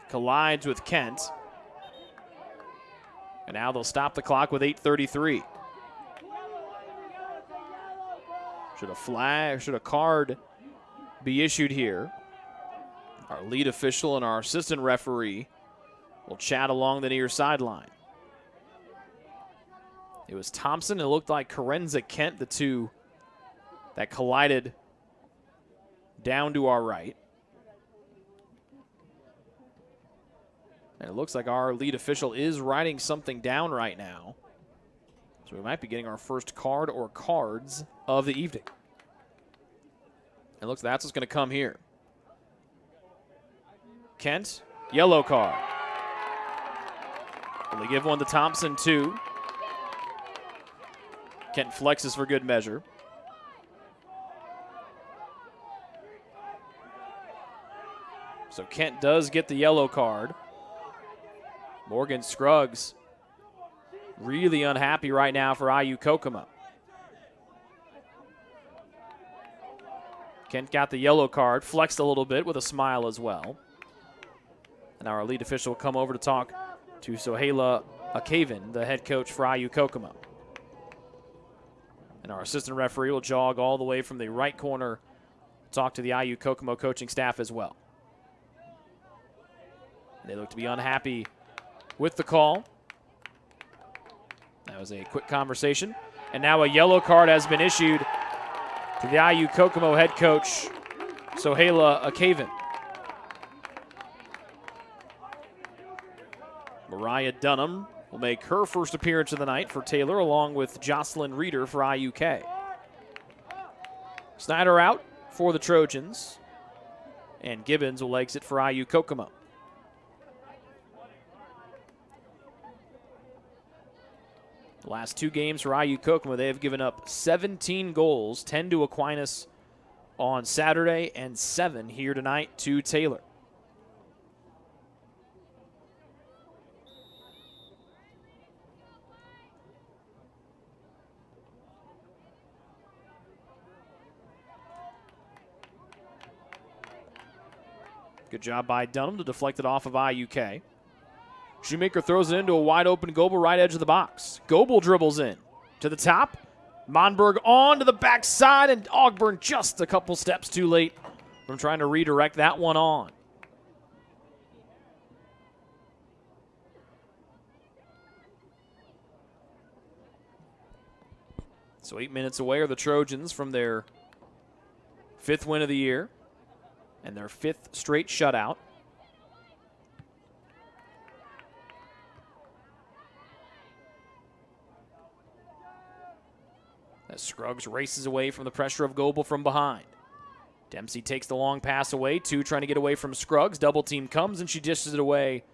collides with Kent. And now they'll stop the clock with 8:33. Should a card be issued here? Our lead official and our assistant referee will chat along the near sideline. It was Thompson. It looked like Carenza Kent, the two that collided down to our right. And it looks like our lead official is writing something down right now. So we might be getting our first card or cards of the evening. It looks like that's what's going to come here. Kent, yellow card. Will they give one to Thompson, too? Kent flexes for good measure. So Kent does get the yellow card. Morgan Scruggs really unhappy right now for IU Kokomo. Kent got the yellow card, flexed a little bit with a smile as well. And our lead official will come over to talk to Sohaila Akaven, the head coach for IU Kokomo. And our assistant referee will jog all the way from the right corner, talk to the IU Kokomo coaching staff as well. They look to be unhappy with the call. That was a quick conversation. And now a yellow card has been issued to the IU Kokomo head coach, Sohaila Akaven. Mariah Dunham will make her first appearance of the night for Taylor, along with Jocelyn Reeder for IUK. Snyder out for the Trojans, and Gibbons will exit for IU Kokomo. The last two games for IU Kokomo, they have given up 17 goals, 10 to Aquinas on Saturday and 7 here tonight to Taylor. Good job by Dunham to deflect it off of IUK. Shoemaker throws it into a wide open Goebel, right edge of the box. Goebel dribbles in to the top. Monberg on to the backside, and Ogburn just a couple steps too late from trying to redirect that one on. So 8 minutes away are the Trojans from their 5th win of the year and their 5th straight shutout. As Scruggs races away from the pressure of Goebel from behind. Dempsey takes the long pass away. Two trying to get away from Scruggs. Double team comes and she dishes it away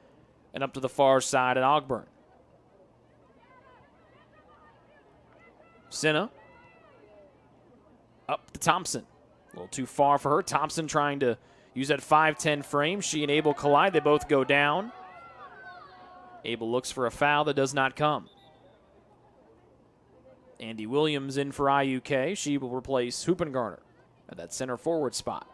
and up to the far side at Ogburn. Senna up to Thompson. A little too far for her. Thompson trying to use that 5'10 frame. She and Abel collide. They both go down. Abel looks for a foul that does not come. Andy Williams in for IUK. She will replace Hoopengarner at that center forward spot.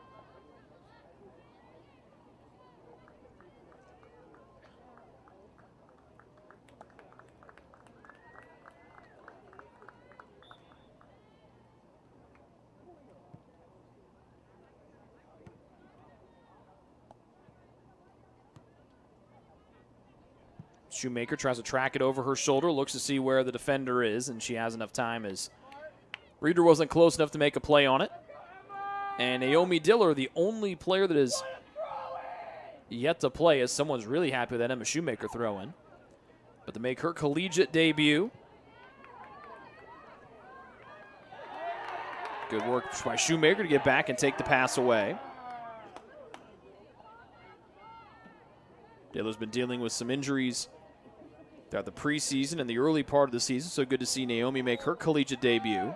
Shoemaker tries to track it over her shoulder, looks to see where the defender is, and she has enough time as Reeder wasn't close enough to make a play on it. And Naomi Diller, the only player that is yet to play, as someone's really happy with that Emma Shoemaker throw in. But to make her collegiate debut. Good work by Shoemaker to get back and take the pass away. Diller's been dealing with some injuries throughout the preseason and the early part of the season, so good to see Naomi make her collegiate debut.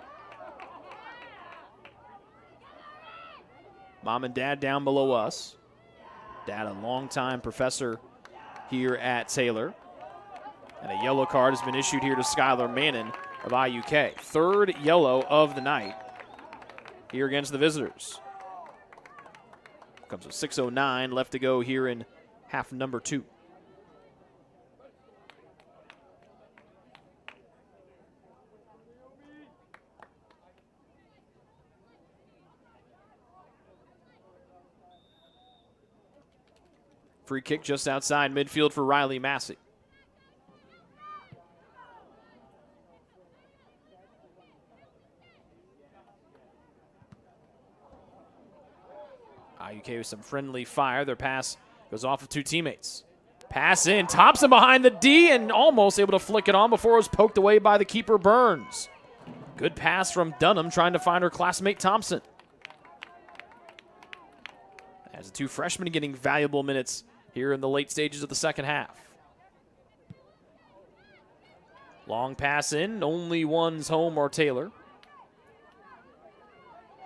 Mom and Dad down below us. Dad, a longtime professor here at Taylor. And a yellow card has been issued here to Skylar Mannon of IUK. 3rd yellow of the night here against the visitors. Comes with 6:09 left to go here in half number 2. Free kick just outside midfield for Riley Massey. IUK with some friendly fire. Their pass goes off of two teammates. Pass in. Thompson behind the D and almost able to flick it on before it was poked away by the keeper, Burns. Good pass from Dunham trying to find her classmate Thompson. As the two freshmen getting valuable minutes here in the late stages of the second half. Long pass in. Only one's home or Taylor.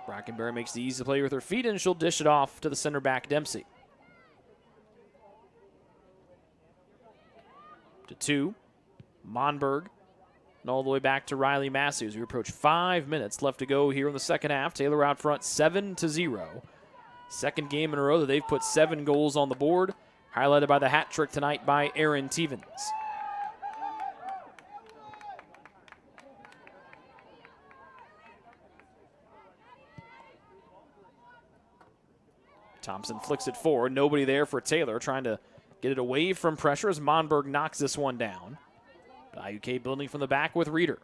Brackenberry makes the easy play with her feet, and she'll dish it off to the center back, Dempsey. To 2. Monberg. And all the way back to Riley Massey as we approach 5 minutes left to go here in the second half. Taylor out front 7-0. Second game in a row that they've put 7 goals on the board, highlighted by the hat trick tonight by Aaron Tevens. Thompson flicks it forward. Nobody there for Taylor, trying to get it away from pressure as Monberg knocks this one down. IUK building from the back with Reeder.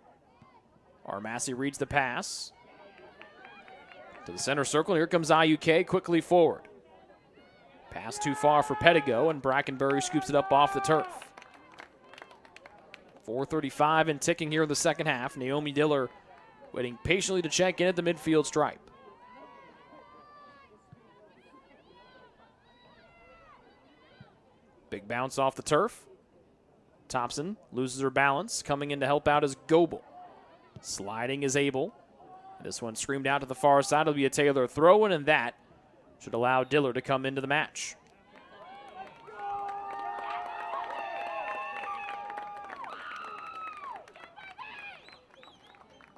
Massey reads the pass. To the center circle. Here comes IUK quickly forward. Pass too far for Pedigo, and Brackenberry scoops it up off the turf. 4:35 and ticking here in the second half. Naomi Diller waiting patiently to check in at the midfield stripe. Big bounce off the turf. Thompson loses her balance. Coming in to help out is Goebel. Sliding is Abel. This one screamed out to the far side. It'll be a Taylor throw-in, and that should allow Diller to come into the match.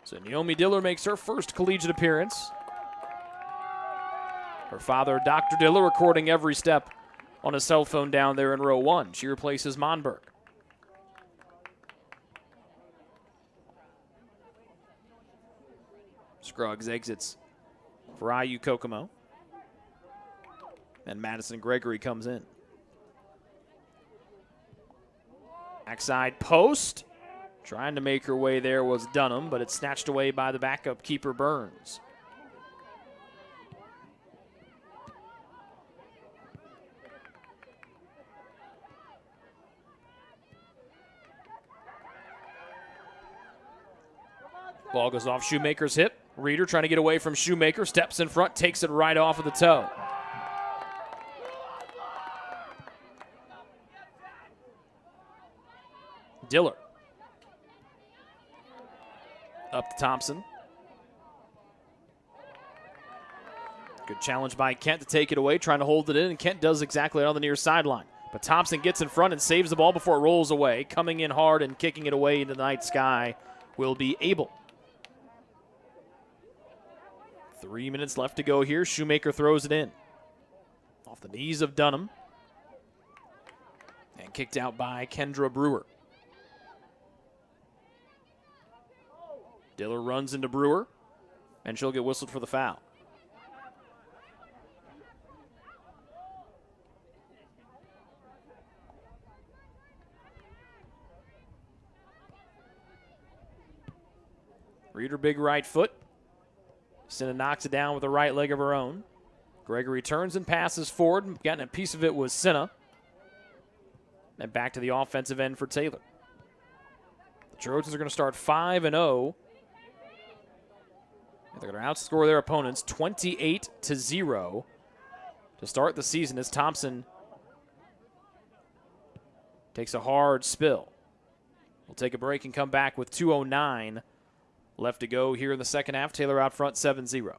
So Naomi Diller makes her first collegiate appearance. Her father, Dr. Diller, recording every step on his cell phone down there in row 1. She replaces Monberg. Scruggs exits for IU Kokomo. And Madison Gregory comes in. Backside post. Trying to make her way there was Dunham, but it's snatched away by the backup keeper, Burns. Ball goes off Shoemaker's hip. Reeder trying to get away from Shoemaker. Steps in front, takes it right off of the toe. Diller. Up to Thompson. Good challenge by Kent to take it away, trying to hold it in, and Kent does exactly on the near sideline. But Thompson gets in front and saves the ball before it rolls away. Coming in hard and kicking it away into the night sky will be Abel. 3 minutes left to go here. Shoemaker throws it in. Off the knees of Dunham. And kicked out by Kendra Brewer. Diller runs into Brewer, and she'll get whistled for the foul. Reeder, big right foot. Senna knocks it down with the right leg of her own. Gregory turns and passes forward. Getting a piece of it was Senna. And back to the offensive end for Taylor. The Trojans are going to start 5-0. They're going to outscore their opponents 28-0 to start the season as Thompson takes a hard spill. We'll take a break and come back with 2:09 left to go here in the second half. Taylor out front 7-0.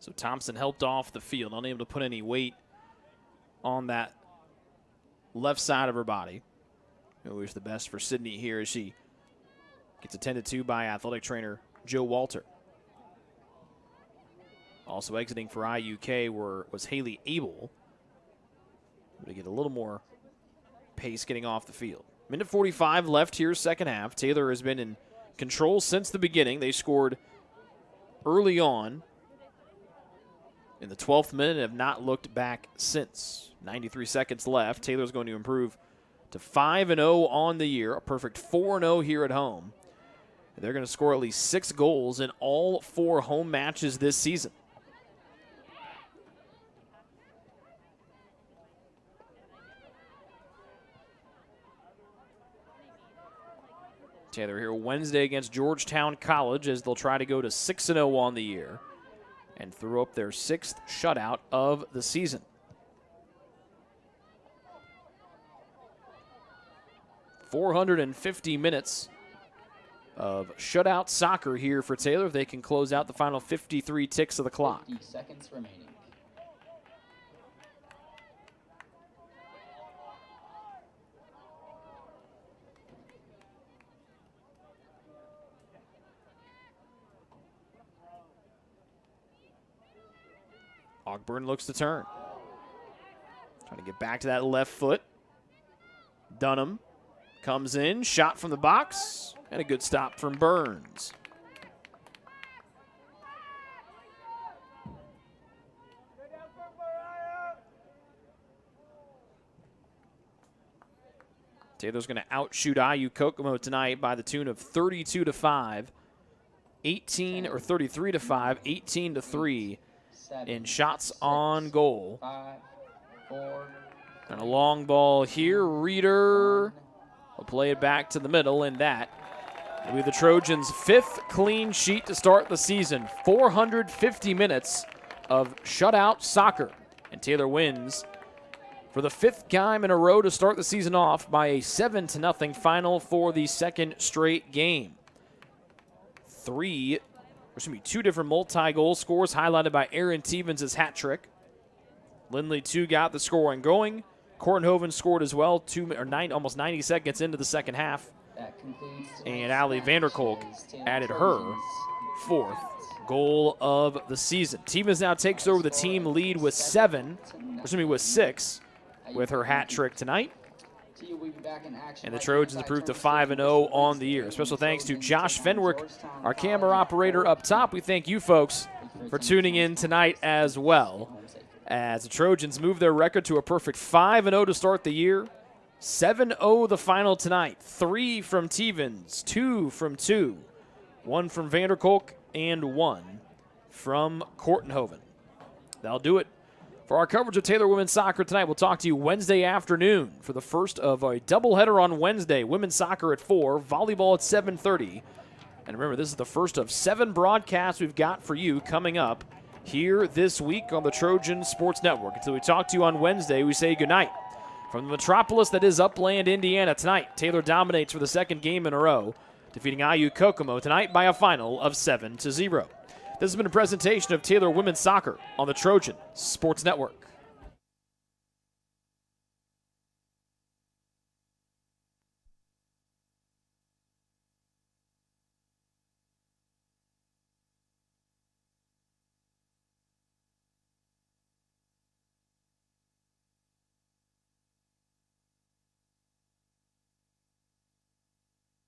So Thompson helped off the field, unable to put any weight on that left side of her body. We wish the best for Sydney here as she gets attended to by athletic trainer Joe Walter. Also exiting for IUK was Haley Abel. To get a little more pace getting off the field. Minute 45 left here, second half. Taylor has been in control since the beginning. They scored early on in the 12th minute and have not looked back since. 93 seconds left. Taylor's going to improve to 5-0 on the year, a perfect 4-0 here at home. They're going to score at least 6 goals in all 4 home matches this season. Taylor here Wednesday against Georgetown College as they'll try to go to 6-0 on the year and throw up their 6th shutout of the season. .450 minutes of shutout soccer here for Taylor. They can close out the final 53 ticks of the clock. 50 seconds remaining. Ogburn looks to turn. Trying to get back to that left foot. Dunham comes in, shot from the box, and a good stop from Burns. Taylor's going to outshoot IU Kokomo tonight by the tune of 32-5, 18 or 33-5, 18-3 in shots on goal. 5, 4, and a long ball here. Reeder will play it back to the middle, and that will be the Trojans' 5th clean sheet to start the season. 450 minutes of shutout soccer, and Taylor wins for the 5th time in a row to start the season off by a 7-0 final for the 2nd straight game. 2 different multi-goal scores highlighted by Aaron Stevens' hat trick. Lindley, too, got the scoring going. Kortenhoven scored as well, almost 90 seconds into the second half. And Allie Vanderkolk added her 4th goal of the season. Stevens now takes over the team lead with 6 with her hat trick tonight. And the Trojans improved to 5-0 on the year. Special thanks to Josh Fenwick, our camera operator up top. We thank you folks for tuning in tonight as well, as the Trojans move their record to a perfect 5-0 to start the year. 7-0 the final tonight. 3 from Stevens, 2 from 2, 1 from Vanderkolk, and 1 from Kortenhoven. That'll do it for our coverage of Taylor women's soccer tonight. We'll talk to you Wednesday afternoon for the first of a doubleheader on Wednesday. Women's soccer at 4, volleyball at 7:30. And remember, this is the first of 7 broadcasts we've got for you coming up here this week on the Trojan Sports Network. Until we talk to you on Wednesday, we say goodnight. From the metropolis that is Upland, Indiana, tonight, Taylor dominates for the 2nd game in a row, defeating IU Kokomo tonight by a final of 7-0. This has been a presentation of Taylor Women's Soccer on the Trojan Sports Network.